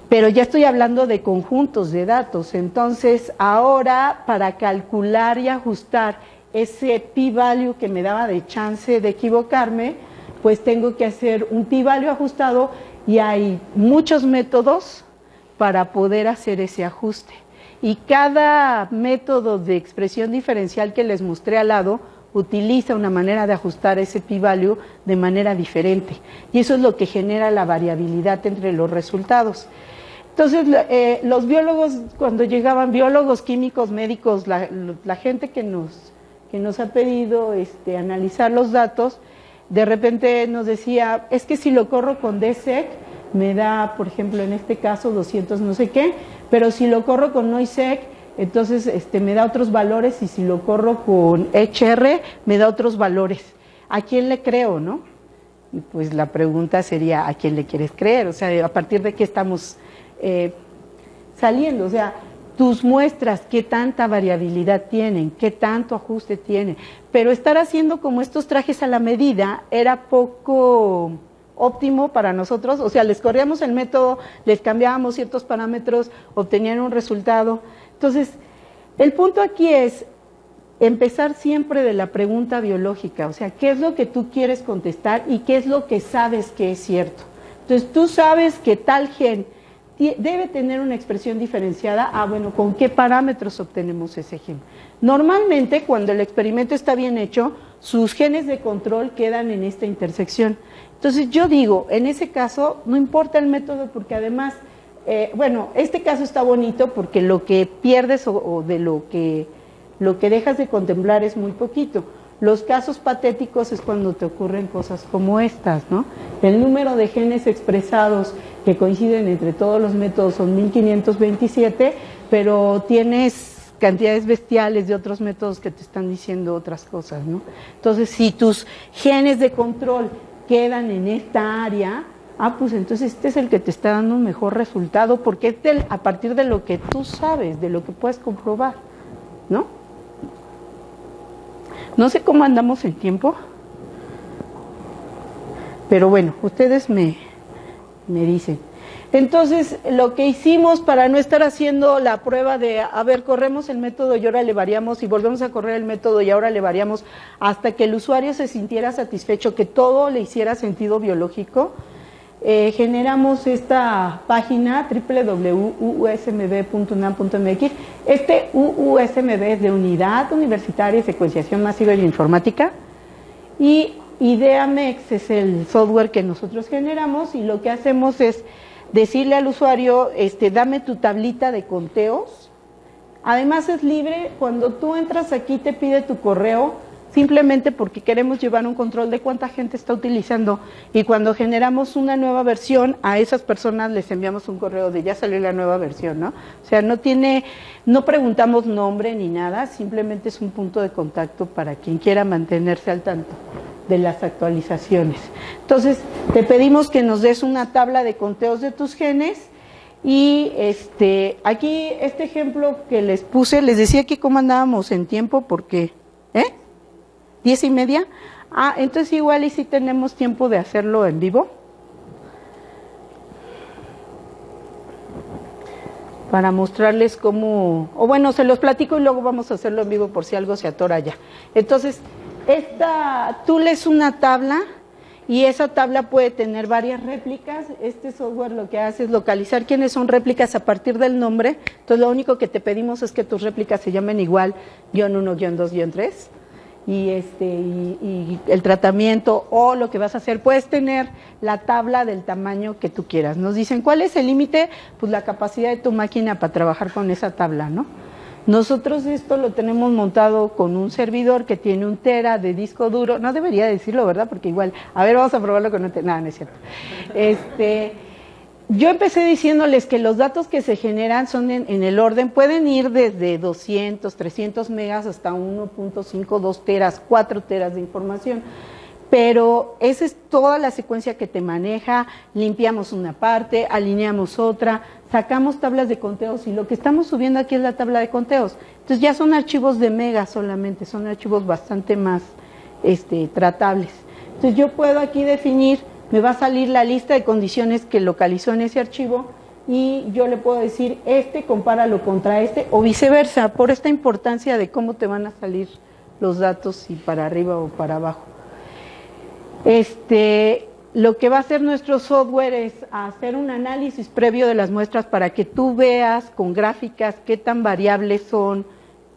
Pero ya estoy hablando de conjuntos de datos. Entonces, ahora, para calcular y ajustar ese p-value que me daba de chance de equivocarme, pues tengo que hacer un p-value ajustado, y hay muchos métodos para poder hacer ese ajuste. Y cada método de expresión diferencial que les mostré al lado utiliza una manera de ajustar ese p-value de manera diferente. Y eso es lo que genera la variabilidad entre los resultados. Entonces, los biólogos, cuando llegaban, biólogos, químicos, médicos, la gente que nos ha pedido analizar los datos, de repente nos decía, es que si lo corro con DSEQ, me da, por ejemplo, en este caso, 200 no sé qué, pero si lo corro con NoiseQ, entonces me da otros valores, y si lo corro con HR, me da otros valores. ¿A quién le creo, no? Y pues la pregunta sería, ¿a quién le quieres creer? O sea, ¿a partir de qué estamos saliendo? O sea, tus muestras, ¿qué tanta variabilidad tienen? ¿Qué tanto ajuste tienen? Pero estar haciendo como estos trajes a la medida era poco óptimo para nosotros. O sea, les corríamos el método, les cambiábamos ciertos parámetros, obtenían un resultado. Entonces, el punto aquí es empezar siempre de la pregunta biológica, o sea, ¿qué es lo que tú quieres contestar y qué es lo que sabes que es cierto? Entonces, tú sabes que tal gen debe tener una expresión diferenciada. Bueno, ¿con qué parámetros obtenemos ese gen? Normalmente, cuando el experimento está bien hecho, sus genes de control quedan en esta intersección. Entonces, yo digo, en ese caso, no importa el método, porque además, este caso está bonito porque lo que pierdes o de lo que dejas de contemplar es muy poquito. Los casos patéticos es cuando te ocurren cosas como estas, ¿no? El número de genes expresados que coinciden entre todos los métodos son 1527, pero tienes cantidades bestiales de otros métodos que te están diciendo otras cosas, ¿no? Entonces, si tus genes de control quedan en esta área, pues entonces este es el que te está dando un mejor resultado, porque es a partir de lo que tú sabes, de lo que puedes comprobar, ¿no? No sé cómo andamos en tiempo, pero bueno, ustedes me dicen. Entonces, lo que hicimos para no estar haciendo la prueba de, a ver, corremos el método y ahora le variamos y volvemos a correr el método y ahora le variamos hasta que el usuario se sintiera satisfecho, que todo le hiciera sentido biológico, generamos esta página www.uusmb.unam.mx. Este UUSMB es de Unidad Universitaria de Secuenciación Masiva y Informática, y IdeaMex es el software que nosotros generamos, y lo que hacemos es decirle al usuario, dame tu tablita de conteos. Además es libre, cuando tú entras aquí te pide tu correo, simplemente porque queremos llevar un control de cuánta gente está utilizando, y cuando generamos una nueva versión, a esas personas les enviamos un correo de ya salió la nueva versión, ¿no? O sea, no preguntamos nombre ni nada, simplemente es un punto de contacto para quien quiera mantenerse al tanto de las actualizaciones. Entonces, te pedimos que nos des una tabla de conteos de tus genes, y aquí este ejemplo que les puse, les decía que cómo andábamos en tiempo, porque, 10:30, entonces igual y si tenemos tiempo de hacerlo en vivo, para mostrarles cómo, o bueno, se los platico y luego vamos a hacerlo en vivo por si algo se atora ya. Entonces, tú lees una tabla y esa tabla puede tener varias réplicas. Este software lo que hace es localizar quiénes son réplicas a partir del nombre. Entonces lo único que te pedimos es que tus réplicas se llamen igual, _1, _2, _3. Y el tratamiento o lo que vas a hacer, puedes tener la tabla del tamaño que tú quieras. Nos dicen, ¿cuál es el límite? Pues la capacidad de tu máquina para trabajar con esa tabla, ¿no? Nosotros esto lo tenemos montado con un servidor que tiene 1 tera de disco duro. No debería decirlo, ¿verdad? Porque igual, a ver, vamos a probarlo con 1 tera. Nada, no es cierto. Yo empecé diciéndoles que los datos que se generan son en el orden, pueden ir desde 200, 300 megas hasta 1.5, 2 teras, 4 teras de información. Pero esa es toda la secuencia que te maneja. Limpiamos una parte, alineamos otra, sacamos tablas de conteos, y lo que estamos subiendo aquí es la tabla de conteos. Entonces ya son archivos de megas solamente, son archivos bastante más tratables. Entonces yo puedo aquí definir, me va a salir la lista de condiciones que localizó en ese archivo, y yo le puedo decir, compáralo contra o viceversa, por esta importancia de cómo te van a salir los datos, si para arriba o para abajo. Lo que va a hacer nuestro software es hacer un análisis previo de las muestras para que tú veas con gráficas qué tan variables son,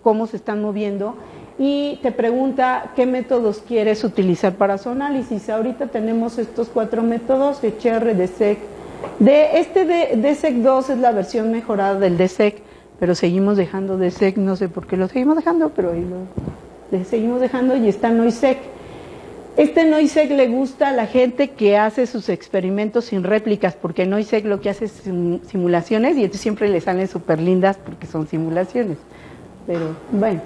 cómo se están moviendo, y te pregunta qué métodos quieres utilizar para su análisis. Ahorita tenemos estos 4 métodos, HR, DSEC. DSEC2 es la versión mejorada del DSEC, pero seguimos dejando DSEC, no sé por qué lo seguimos dejando, pero ahí lo seguimos dejando, y está NOISEC. NOISEC le gusta a la gente que hace sus experimentos sin réplicas, porque NOISEC lo que hace es simulaciones, y entonces siempre le salen súper lindas porque son simulaciones. Pero bueno.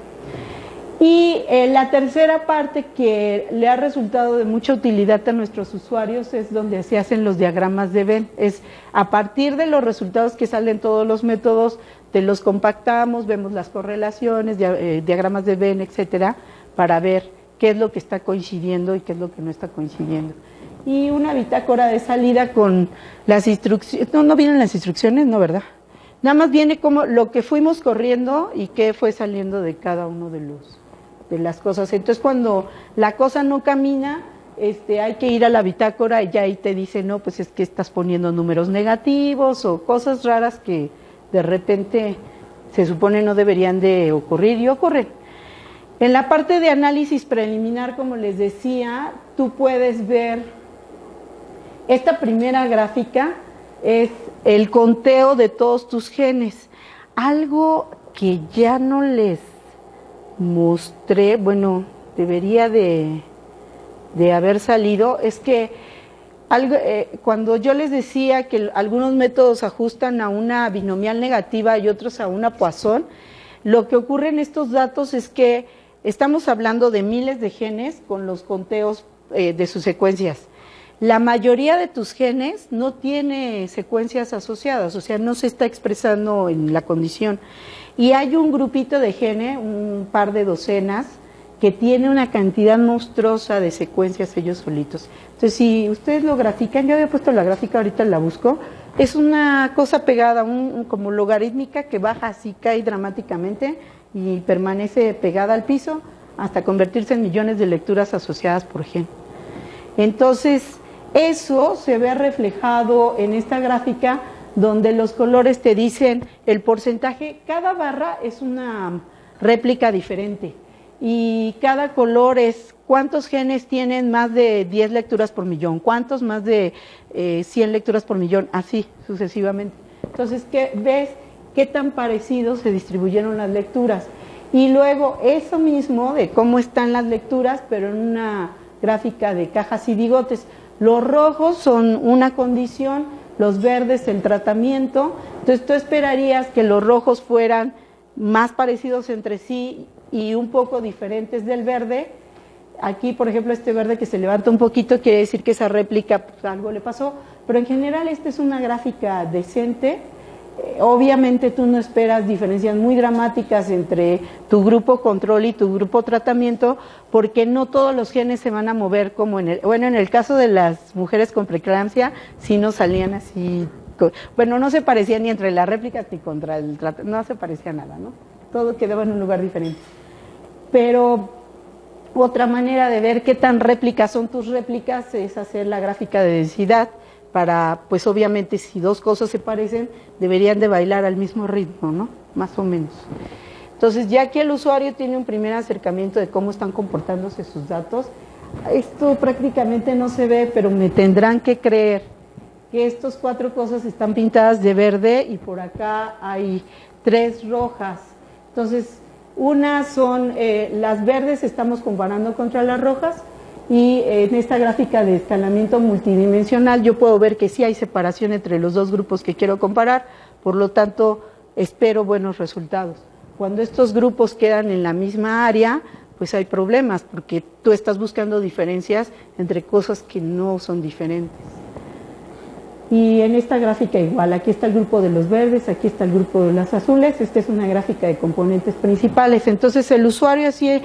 Y la tercera parte que le ha resultado de mucha utilidad a nuestros usuarios es donde se hacen los diagramas de Venn. Es a partir de los resultados que salen todos los métodos, te los compactamos, vemos las correlaciones, diagramas de Venn, etcétera, para ver qué es lo que está coincidiendo y qué es lo que no está coincidiendo. Y una bitácora de salida con las instrucciones. No vienen las instrucciones, no, ¿verdad? Nada más viene como lo que fuimos corriendo y qué fue saliendo de cada uno de las cosas. Entonces, cuando la cosa no camina, hay que ir a la bitácora, y ya ahí te dice, no, pues es que estás poniendo números negativos o cosas raras que de repente se supone no deberían de ocurrir y ocurren. En la parte de análisis preliminar, como les decía, tú puedes ver esta primera gráfica, es el conteo de todos tus genes. Algo que ya no les mostré, bueno, debería de haber salido, es que cuando yo les decía que algunos métodos ajustan a una binomial negativa y otros a una Poisson, lo que ocurre en estos datos es que estamos hablando de miles de genes con los conteos de sus secuencias. La mayoría de tus genes no tiene secuencias asociadas, o sea, no se está expresando en la condición. Y hay un grupito de genes, un par de docenas, que tiene una cantidad monstruosa de secuencias ellos solitos. Entonces, si ustedes lo grafican, yo había puesto la gráfica, ahorita la busco, es una cosa pegada, como logarítmica, que baja así, cae dramáticamente y permanece pegada al piso hasta convertirse en millones de lecturas asociadas por gen. Entonces, eso se ve reflejado en esta gráfica, donde los colores te dicen el porcentaje, cada barra es una réplica diferente. Y cada color es cuántos genes tienen más de 10 lecturas por millón, cuántos más de 100 lecturas por millón, así sucesivamente. Entonces, ves qué tan parecidos se distribuyeron las lecturas. Y luego eso mismo de cómo están las lecturas, pero en una gráfica de cajas y bigotes. Los rojos son una condición, los verdes el tratamiento. Entonces tú esperarías que los rojos fueran más parecidos entre sí y un poco diferentes del verde. Aquí, por ejemplo, este verde que se levanta un poquito quiere decir que esa réplica, pues, algo le pasó, pero en general esta es una gráfica decente. Obviamente tú no esperas diferencias muy dramáticas entre tu grupo control y tu grupo tratamiento, porque no todos los genes se van a mover como en el caso de las mujeres con preeclampsia, sí no salían así, bueno, no se parecían ni entre las réplicas ni contra el tratamiento, no se parecía nada, ¿no? Todo quedaba en un lugar diferente. Pero otra manera de ver qué tan réplicas son tus réplicas es hacer la gráfica de densidad para, pues obviamente si dos cosas se parecen, deberían de bailar al mismo ritmo, ¿no? Más o menos. Entonces, ya que el usuario tiene un primer acercamiento de cómo están comportándose sus datos, esto prácticamente no se ve, pero me tendrán que creer que estas 4 cosas están pintadas de verde y por acá hay 3 rojas. Entonces, unas son las verdes, estamos comparando contra las rojas, y en esta gráfica de escalamiento multidimensional yo puedo ver que sí hay separación entre los dos grupos que quiero comparar, por lo tanto espero buenos resultados. Cuando estos grupos quedan en la misma área, pues hay problemas, porque tú estás buscando diferencias entre cosas que no son diferentes. Y en esta gráfica igual, aquí está el grupo de los verdes, aquí está el grupo de los azules, esta es una gráfica de componentes principales. Entonces el usuario así,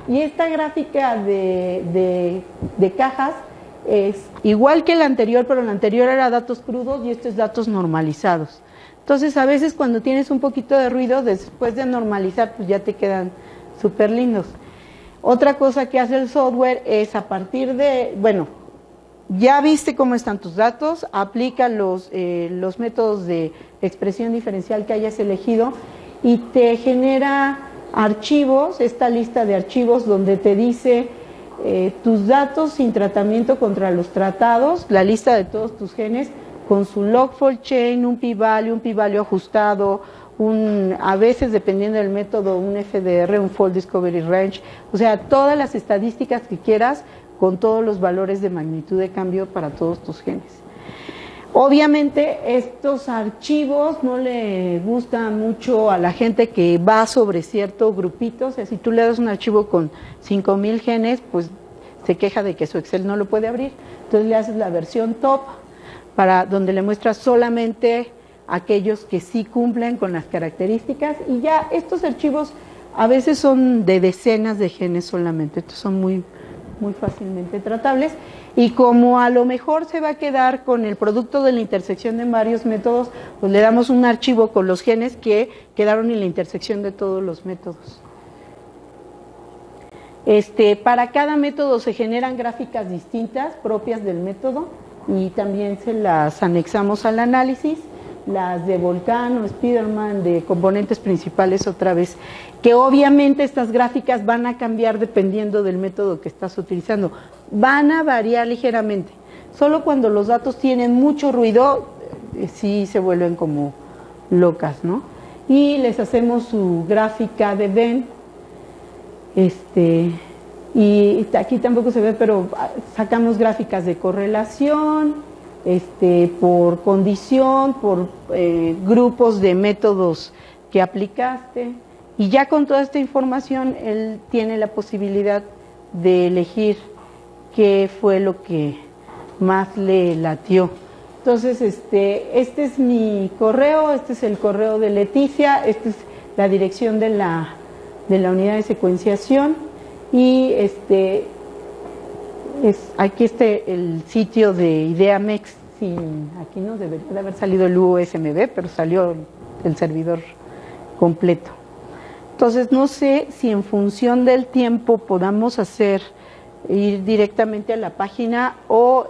y esta gráfica de cajas es igual que la anterior, pero la anterior era datos crudos y esto es datos normalizados. Entonces a veces cuando tienes un poquito de ruido, después de normalizar, pues ya te quedan súper lindos. Otra cosa que hace el software es a partir de, bueno, ya viste cómo están tus datos, aplica los métodos de expresión diferencial que hayas elegido y te genera archivos, esta lista de archivos donde te dice tus datos sin tratamiento contra los tratados, la lista de todos tus genes con su log-fold chain, un p-value ajustado, a veces dependiendo del método, un FDR, un Fold Discovery Range, o sea, todas las estadísticas que quieras con todos los valores de magnitud de cambio para todos tus genes. Obviamente estos archivos no le gustan mucho a la gente que va sobre cierto grupito, o sea, si tú le das un archivo con 5000 genes, pues se queja de que su Excel no lo puede abrir, entonces le haces la versión top, para donde le muestras solamente aquellos que sí cumplen con las características, y ya estos archivos a veces son de decenas de genes solamente, estos son muy fácilmente tratables, y como a lo mejor se va a quedar con el producto de la intersección de varios métodos, pues le damos un archivo con los genes que quedaron en la intersección de todos los métodos. Para cada método se generan gráficas distintas propias del método y también se las anexamos al análisis, las de Volcán o Spiderman de componentes principales otra vez, que obviamente estas gráficas van a cambiar dependiendo del método que estás utilizando, van a variar ligeramente, solo cuando los datos tienen mucho ruido, sí se vuelven como locas, ¿no? Y les hacemos su gráfica de Venn, y aquí tampoco se ve, pero sacamos gráficas de correlación, por condición, por grupos de métodos que aplicaste, y ya con toda esta información él tiene la posibilidad de elegir qué fue lo que más le latió. Entonces, este es mi correo, este es el correo de Leticia, esta es la dirección de la unidad de secuenciación, Y aquí está el sitio de IdeaMex. Sí, aquí no debería de haber salido el USMB, pero salió el servidor completo. Entonces, no sé si en función del tiempo podamos ir directamente a la página o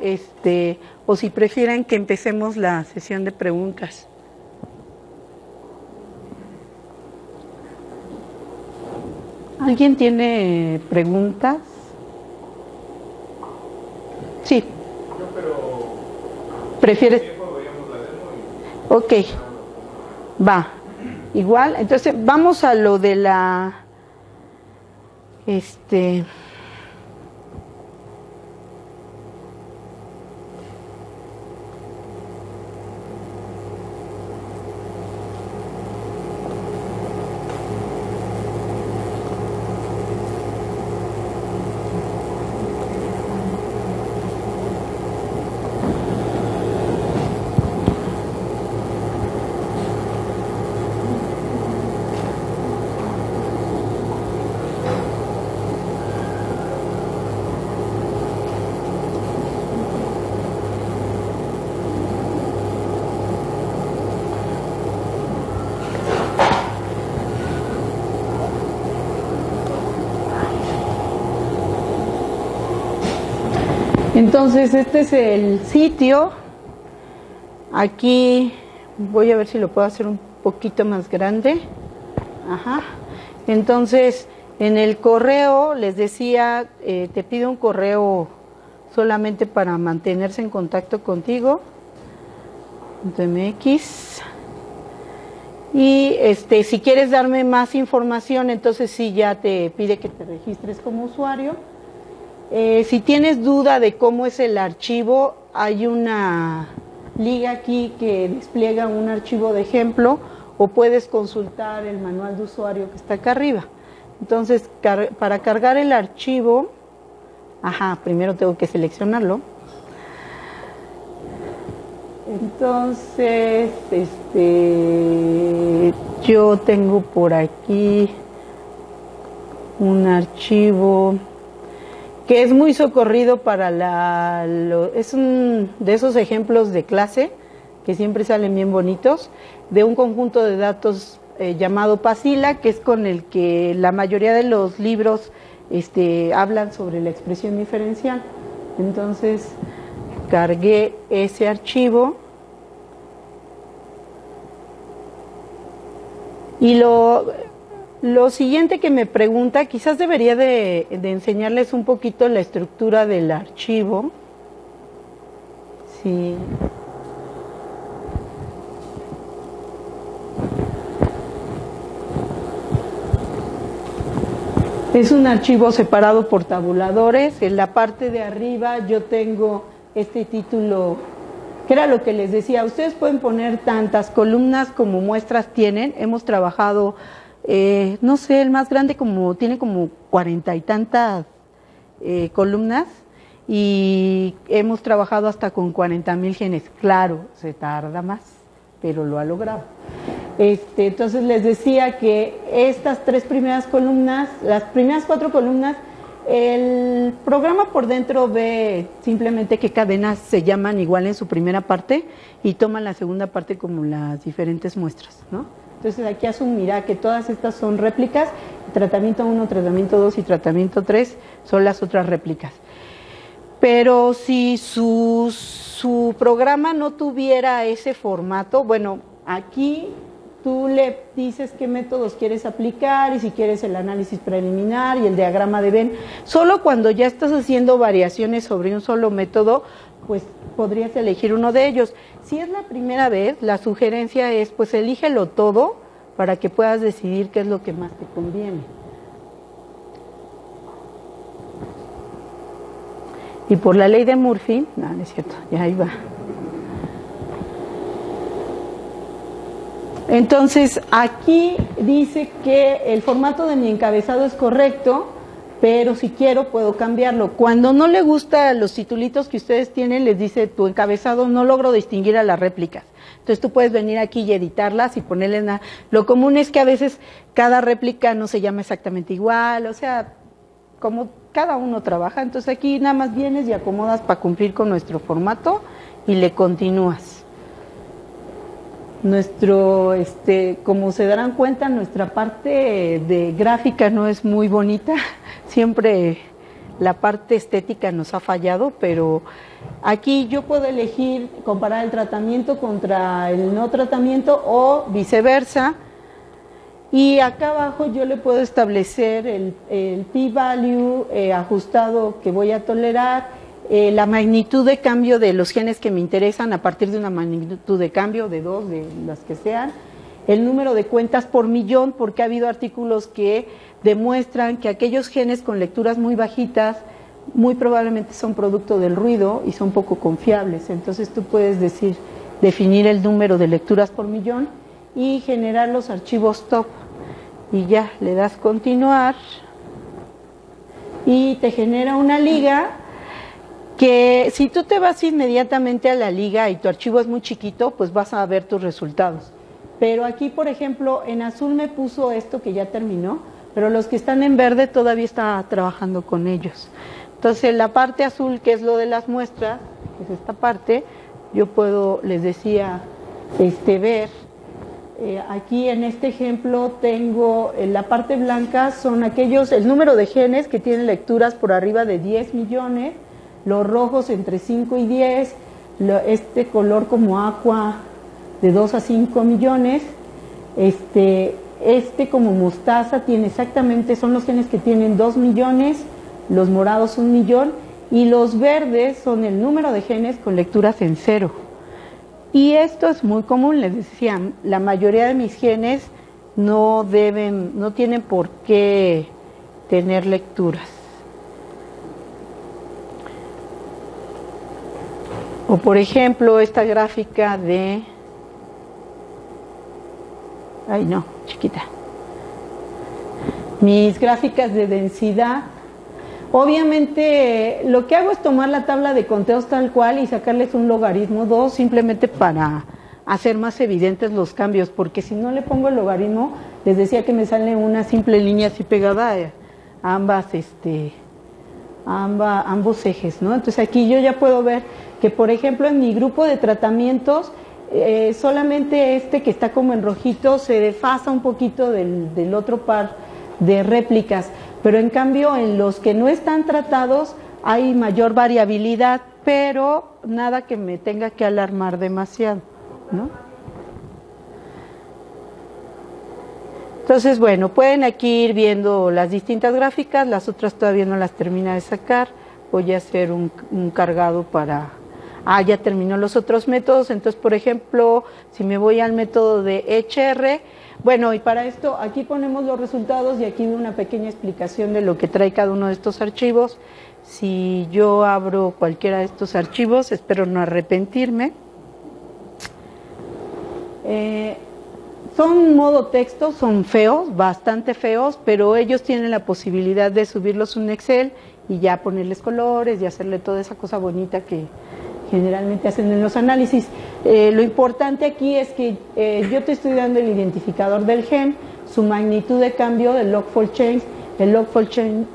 si prefieren que empecemos la sesión de preguntas. ¿Alguien tiene preguntas? Sí. Yo, pero ¿prefieres? veíamos la demo Ok, va. Igual, entonces vamos a lo de la Entonces, este es el sitio. Aquí voy a ver si lo puedo hacer un poquito más grande. Ajá. Entonces, en el correo les decía, te pido un correo solamente para mantenerse en contacto contigo. .mx. Y si quieres darme más información, entonces sí ya te pide que te registres como usuario. Si tienes duda de cómo es el archivo, hay una liga aquí que despliega un archivo de ejemplo, o puedes consultar el manual de usuario que está acá arriba. Entonces, para cargar el archivo, primero tengo que seleccionarlo. Entonces, yo tengo por aquí un archivo que es muy socorrido para es un de esos ejemplos de clase que siempre salen bien bonitos, de un conjunto de datos llamado Pasila, que es con el que la mayoría de los libros hablan sobre la expresión diferencial. Entonces, cargué ese archivo y lo siguiente que me pregunta, quizás debería de enseñarles un poquito la estructura del archivo. Sí. Es un archivo separado por tabuladores. En la parte de arriba yo tengo este título, que era lo que les decía. Ustedes pueden poner tantas columnas como muestras tienen. Hemos trabajado, no sé, el más grande tiene como 40 y tantas columnas, y hemos trabajado hasta con 40,000 genes. Claro, se tarda más, pero lo ha logrado. Entonces les decía que estas tres primeras columnas, las primeras 4 columnas, el programa por dentro ve simplemente qué cadenas se llaman igual en su primera parte y toma la segunda parte como las diferentes muestras, ¿no? Entonces aquí asumirá que todas estas son réplicas, tratamiento 1, tratamiento 2 y tratamiento 3 son las otras réplicas. Pero si su programa no tuviera ese formato, bueno, aquí tú le dices qué métodos quieres aplicar y si quieres el análisis preliminar y el diagrama de Venn. Solo cuando ya estás haciendo variaciones sobre un solo método, pues podrías elegir uno de ellos. Si es la primera vez, la sugerencia es, pues elígelo todo para que puedas decidir qué es lo que más te conviene. Y por la ley de Murphy, no es cierto, ya ahí va. Entonces, aquí dice que el formato de mi encabezado es correcto, pero si quiero puedo cambiarlo. Cuando no le gusta los titulitos que ustedes tienen, les dice tu encabezado no logro distinguir a las réplicas. Entonces tú puedes venir aquí y editarlas y ponerle Lo común es que a veces cada réplica no se llama exactamente igual, o sea, como cada uno trabaja. Entonces aquí nada más vienes y acomodas para cumplir con nuestro formato y le continúas. Como se darán cuenta, nuestra parte de gráfica no es muy bonita, siempre la parte estética nos ha fallado, pero aquí yo puedo elegir comparar el tratamiento contra el no tratamiento o viceversa, y acá abajo yo le puedo establecer el p-value ajustado que voy a tolerar, la magnitud de cambio de los genes que me interesan a partir de una magnitud de cambio de 2, de las que sean, el número de cuentas por millón, porque ha habido artículos que demuestran que aquellos genes con lecturas muy bajitas muy probablemente son producto del ruido y son poco confiables. Entonces tú puedes definir el número de lecturas por millón y generar los archivos top, y ya le das continuar y te genera una liga que si tú te vas inmediatamente a la liga y tu archivo es muy chiquito, pues vas a ver tus resultados. Pero aquí, por ejemplo, en azul me puso esto que ya terminó, pero los que están en verde todavía está trabajando con ellos. Entonces la parte azul, que es lo de las muestras, que es esta parte, yo puedo, les decía, ver, aquí en este ejemplo tengo, en la parte blanca son aquellos, el número de genes que tienen lecturas por arriba de 10 millones, los rojos entre 5 y 10, este color como aqua de 2 a 5 millones, como mostaza tiene exactamente, son los genes que tienen 2 millones, los morados 1 millón, y los verdes son el número de genes con lecturas en 0. Y esto es muy común, les decía, la mayoría de mis genes no tienen por qué tener lecturas. O por ejemplo, esta gráfica de... Ay, no, chiquita. Mis gráficas de densidad. Obviamente, lo que hago es tomar la tabla de conteos tal cual y sacarles un logaritmo 2, simplemente para hacer más evidentes los cambios, porque si no le pongo el logaritmo, les decía que me sale una simple línea así pegada a ambos ejes, ¿no? Entonces aquí yo ya puedo ver que, por ejemplo, en mi grupo de tratamientos, solamente este que está como en rojito se desfasa un poquito del otro par de réplicas, pero en cambio en los que no están tratados hay mayor variabilidad, pero nada que me tenga que alarmar demasiado, ¿no? Entonces, bueno, pueden aquí ir viendo las distintas gráficas, las otras todavía no las termina de sacar, voy a hacer un cargado para... ya terminó los otros métodos. Entonces, por ejemplo, si me voy al método de HR, bueno, y para esto aquí ponemos los resultados y aquí una pequeña explicación de lo que trae cada uno de estos archivos. Si yo abro cualquiera de estos archivos, espero no arrepentirme. Son modo texto, son feos, bastante feos, pero ellos tienen la posibilidad de subirlos a un Excel y ya ponerles colores y hacerle toda esa cosa bonita que generalmente hacen en los análisis. Lo importante aquí es que yo te estoy dando el identificador del gen, su magnitud de cambio, el log-fold change, el log-fold change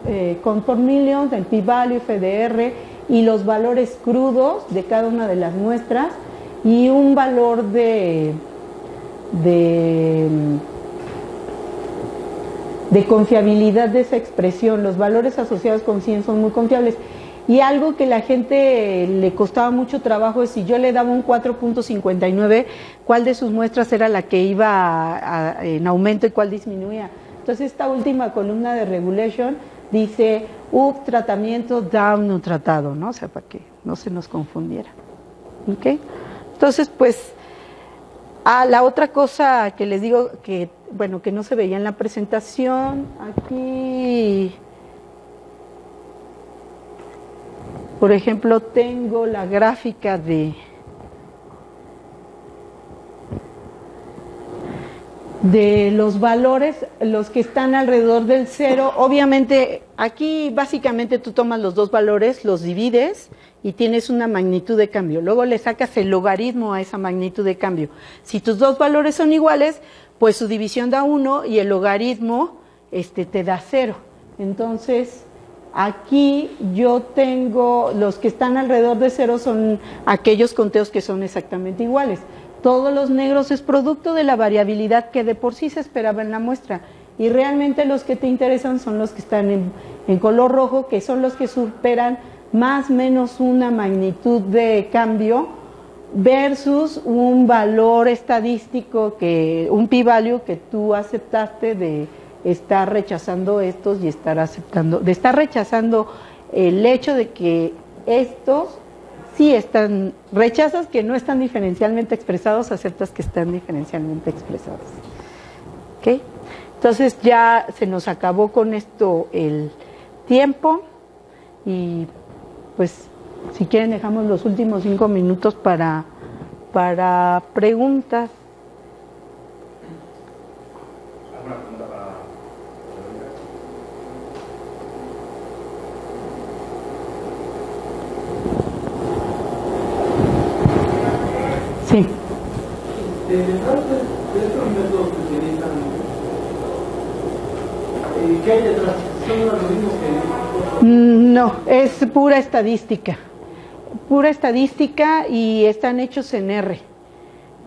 count per million, el p-value, FDR, y los valores crudos de cada una de las muestras, y un valor de confiabilidad de esa expresión. Los valores asociados con 100 son muy confiables. Y algo que la gente le costaba mucho trabajo es si yo le daba un 4.59, cuál de sus muestras era la que iba en aumento y cuál disminuía. Entonces esta última columna de regulation dice up tratamiento, down no tratado, ¿no? O sea, para que no se nos confundiera. ¿Ok? Entonces, pues, la otra cosa que les digo que, bueno, que no se veía en la presentación, aquí... Por ejemplo, tengo la gráfica de los valores, los que están alrededor del 0. Obviamente, aquí básicamente tú tomas los dos valores, los divides y tienes una magnitud de cambio. Luego le sacas el logaritmo a esa magnitud de cambio. Si tus dos valores son iguales, pues su división da 1 y el logaritmo te da 0. Entonces... Aquí yo tengo, los que están alrededor de cero son aquellos conteos que son exactamente iguales. Todos los negros es producto de la variabilidad que de por sí se esperaba en la muestra. Y realmente los que te interesan son los que están en color rojo, que son los que superan más o menos una magnitud de cambio versus un valor estadístico, un p-value que tú aceptaste de estar rechazando estos y estar aceptando, de estar rechazando el hecho de que estos sí están, rechazas que no están diferencialmente expresados, aceptas que están diferencialmente expresados. ¿Ok? Entonces ya se nos acabó con esto el tiempo y pues si quieren dejamos los últimos 5 minutos para preguntas. ¿Alguna pregunta para Sí. Detrás de estos métodos que utilizan, ¿qué hay detrás? ¿Son los mismos que...? No, es pura estadística y están hechos en R.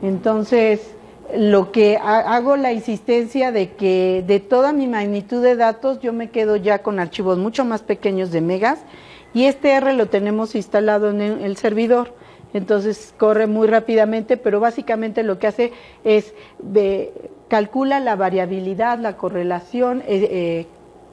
Entonces, lo que hago la insistencia de que de toda mi magnitud de datos yo me quedo ya con archivos mucho más pequeños de megas y este R lo tenemos instalado en el servidor. Entonces corre muy rápidamente, pero básicamente lo que hace es calcula la variabilidad, la correlación,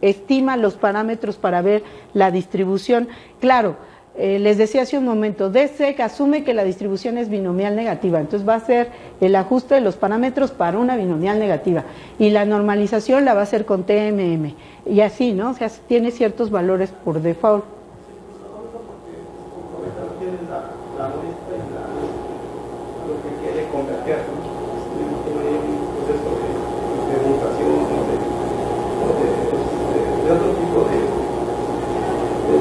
estima los parámetros para ver la distribución. Claro, les decía hace un momento, DSEC asume que la distribución es binomial negativa, entonces va a hacer el ajuste de los parámetros para una binomial negativa y la normalización la va a hacer con TMM y así, ¿no? O sea, tiene ciertos valores por default. La muestra y lo que quiere convertir, un proceso de mutación de otro tipo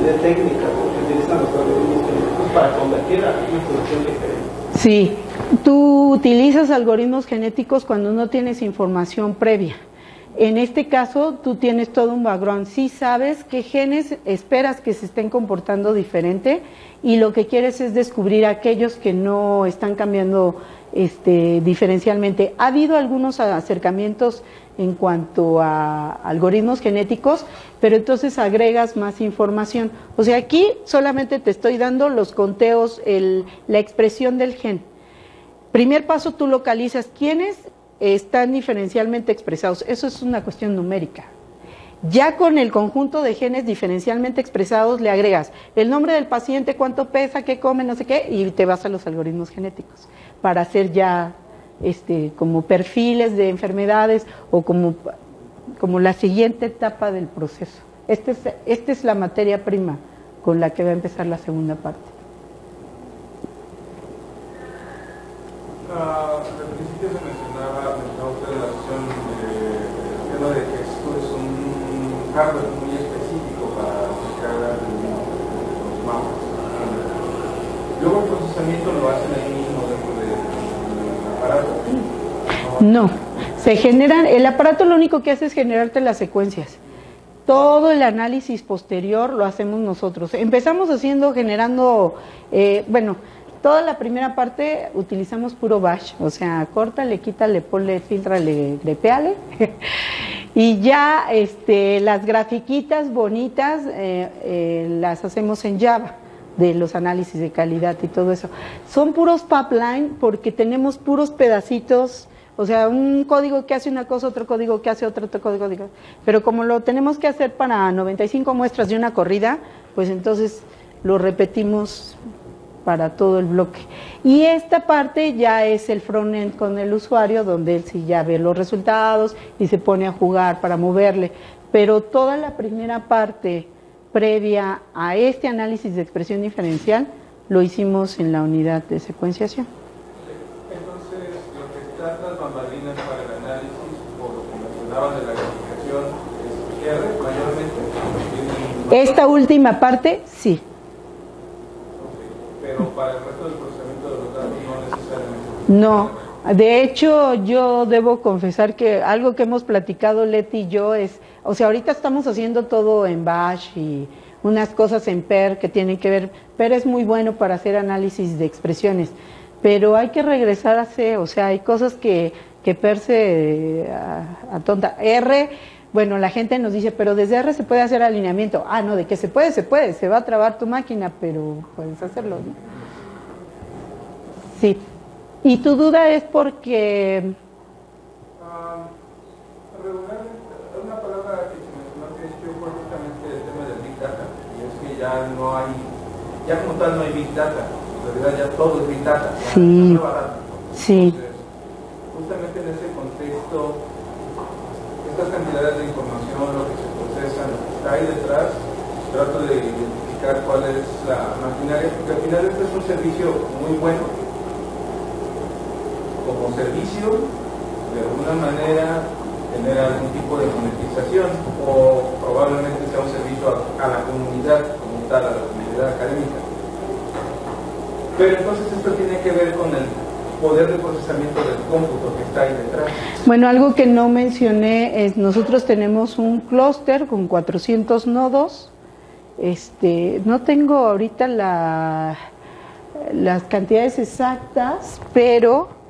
de técnicas que utilizan los algoritmos genéticos para convertir a una solución diferente. Sí, tú utilizas algoritmos genéticos cuando no tienes información previa. En este caso, tú tienes todo un background, sí sabes qué genes esperas que se estén comportando diferente y lo que quieres es descubrir aquellos que no están cambiando diferencialmente. Ha habido algunos acercamientos en cuanto a algoritmos genéticos, pero entonces agregas más información. O sea, aquí solamente te estoy dando los conteos, la expresión del gen. Primer paso, tú localizas quiénes están diferencialmente expresados. Eso es una cuestión numérica. Ya con el conjunto de genes diferencialmente expresados le agregas el nombre del paciente, cuánto pesa, qué come, no sé qué, y te vas a los algoritmos genéticos para hacer ya como perfiles de enfermedades o como la siguiente etapa del proceso. Esta es la materia prima con la que va a empezar la segunda parte. Al principio se mencionaba usted la opción del tema de que esto es un hardware muy específico para aplicar los mapas. Luego el procesamiento lo hacen ahí mismo dentro del aparato. No, el aparato lo único que hace es generarte las secuencias. Todo el análisis posterior lo hacemos nosotros. Empezamos generando, toda la primera parte utilizamos puro bash, o sea, córtale, quítale, ponle, filtrale, grepeale. Y ya las grafiquitas bonitas las hacemos en Java, de los análisis de calidad y todo eso. Son puros pipeline porque tenemos puros pedacitos, o sea, un código que hace una cosa, otro código que hace otro código. Pero como lo tenemos que hacer para 95 muestras de una corrida, pues entonces lo repetimos para todo el bloque. Y esta parte ya es el frontend con el usuario, donde él sí ya ve los resultados y se pone a jugar para moverle. Pero toda la primera parte previa a este análisis de expresión diferencial lo hicimos en la unidad de secuenciación. Entonces, lo que está tras bambalinas para el análisis, por lo que mencionaban de la graficación, es R mayormente. Esta última parte, sí. Pero para el resto del procesamiento de los datos no necesariamente. No, de hecho yo debo confesar que algo que hemos platicado Leti y yo es, o sea, ahorita estamos haciendo todo en Bash y unas cosas en PER que tienen que ver. PER es muy bueno para hacer análisis de expresiones, pero hay que regresar a C, o sea, hay cosas que PER se atonta. R, bueno, la gente nos dice, pero desde R se puede hacer alineamiento. Ah, no, de que se puede, se va a trabar tu máquina, pero puedes hacerlo, ¿no? Sí. ¿Y tu duda es porque...? Regularmente, una palabra que se mencionó que fue justamente el tema del Big Data, y es que ya no hay, ya como tal no hay Big Data, en realidad ya todo es Big Data, ya sí. es data. Sí. Entonces, justamente en ese contexto, estas cantidades de información, lo que se procesa, lo que está ahí detrás, trato de identificar cuál es la maquinaria, porque al final este es un servicio muy bueno, como servicio, de alguna manera tener algún tipo de monetización o probablemente sea un servicio a la comunidad como tal, a la comunidad académica. Pero entonces esto tiene que ver con el poder de procesamiento del cómputo que está ahí detrás. Bueno, algo que no mencioné es, nosotros tenemos un clúster con 400 nodos. No tengo ahorita las cantidades exactas, pero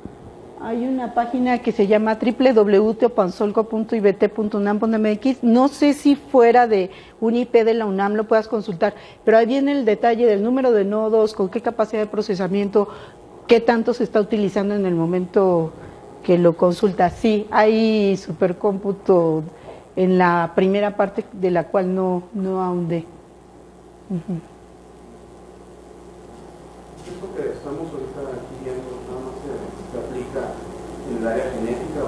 hay una página que se llama www.teopanzolco.ibt.unam.mx. No sé si fuera de un IP de la UNAM lo puedas consultar, pero ahí viene el detalle del número de nodos, con qué capacidad de procesamiento, qué tanto se está utilizando en el momento que lo consultas. Sí, hay supercómputo en la primera parte de la cual no ahondé. Esto que estamos ahorita aquí viendo, nada más se aplica en el área genética o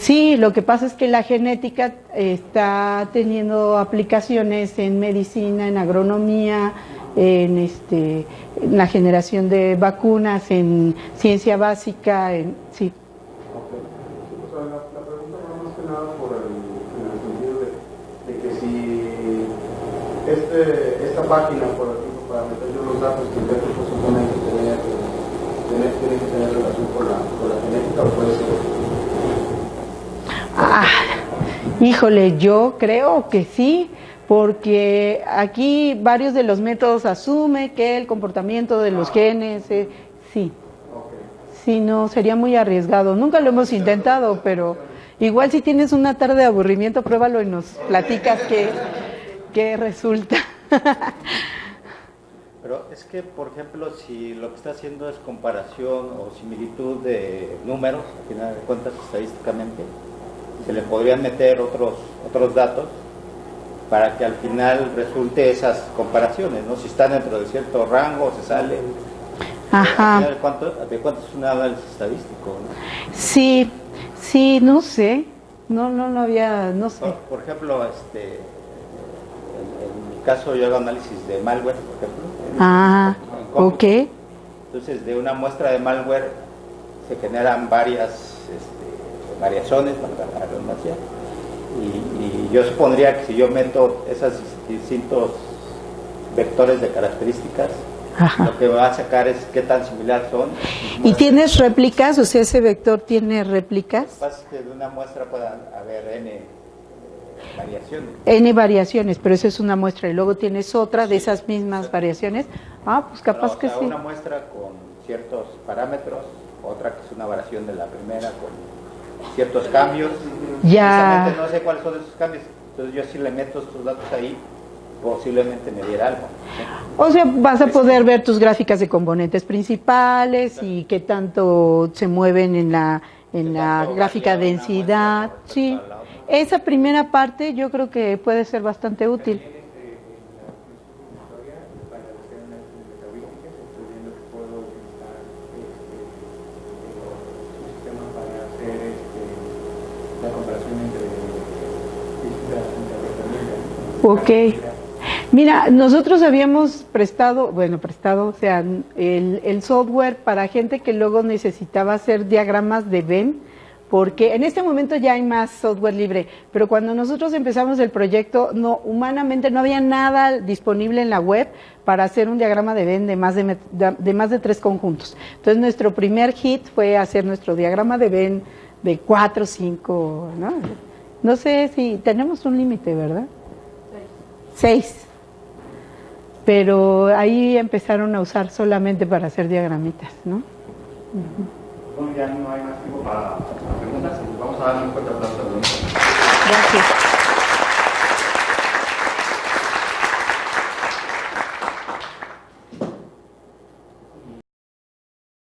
sí, lo que pasa es que la genética está teniendo aplicaciones en medicina, en agronomía, en la generación de vacunas, en ciencia básica, sí. O sea, la pregunta va más que nada por en el sentido de que si esta página, por ejemplo, para meter yo los datos que yo supuestamente tiene que tener relación con la genética, o puede ser. Híjole, yo creo que sí, porque aquí varios de los métodos asume que el comportamiento de los genes, sí. Sí, no, sería muy arriesgado. Nunca lo hemos intentado, pero igual si tienes una tarde de aburrimiento, pruébalo y nos platicas qué resulta. Pero es que, por ejemplo, si lo que está haciendo es comparación o similitud de números, al final de cuentas estadísticamente, se le podrían meter otros datos para que al final resulte esas comparaciones, ¿no? Si están dentro de cierto rango, se sale. Ajá. Al final, ¿de cuánto es un análisis estadístico, ¿no? Sí, no sé. No había, no sé. Por ejemplo, en mi caso yo hago análisis de malware, por ejemplo. Ok. Entonces, de una muestra de malware se generan varias variaciones, para la redundancia, y yo supondría que si yo meto esos distintos vectores de características, lo que va a sacar es qué tan similar son. ¿Y tienes réplicas? O sea, ese vector tiene réplicas. Lo que pasa es que de una muestra pueden haber n variaciones. N variaciones, pero esa es una muestra, y luego tienes otra de esas mismas variaciones. Pues capaz que sí. Una muestra con ciertos parámetros, otra que es una variación de la primera con ciertos cambios. Ya. Precisamente no sé cuáles son esos cambios, entonces yo si le meto estos datos ahí, posiblemente me diera algo, ¿no? O sea, vas a poder ver tus gráficas de componentes principales y qué tanto se mueven en la gráfica densidad. Sí, esa primera parte yo creo que puede ser bastante útil. Ok. Mira, nosotros habíamos prestado, o sea, el software para gente que luego necesitaba hacer diagramas de Venn, porque en este momento ya hay más software libre, pero cuando nosotros empezamos el proyecto, humanamente no había nada disponible en la web para hacer un diagrama de Venn de más de 3 conjuntos. Entonces nuestro primer hit fue hacer nuestro diagrama de Venn de 4 o 5, ¿no? No sé si tenemos un límite, ¿verdad? 6. Pero ahí empezaron a usar solamente para hacer diagramitas, ¿no? Bueno, ya no hay más tiempo para preguntas. Vamos a darle un fuerte aplauso a los. Gracias.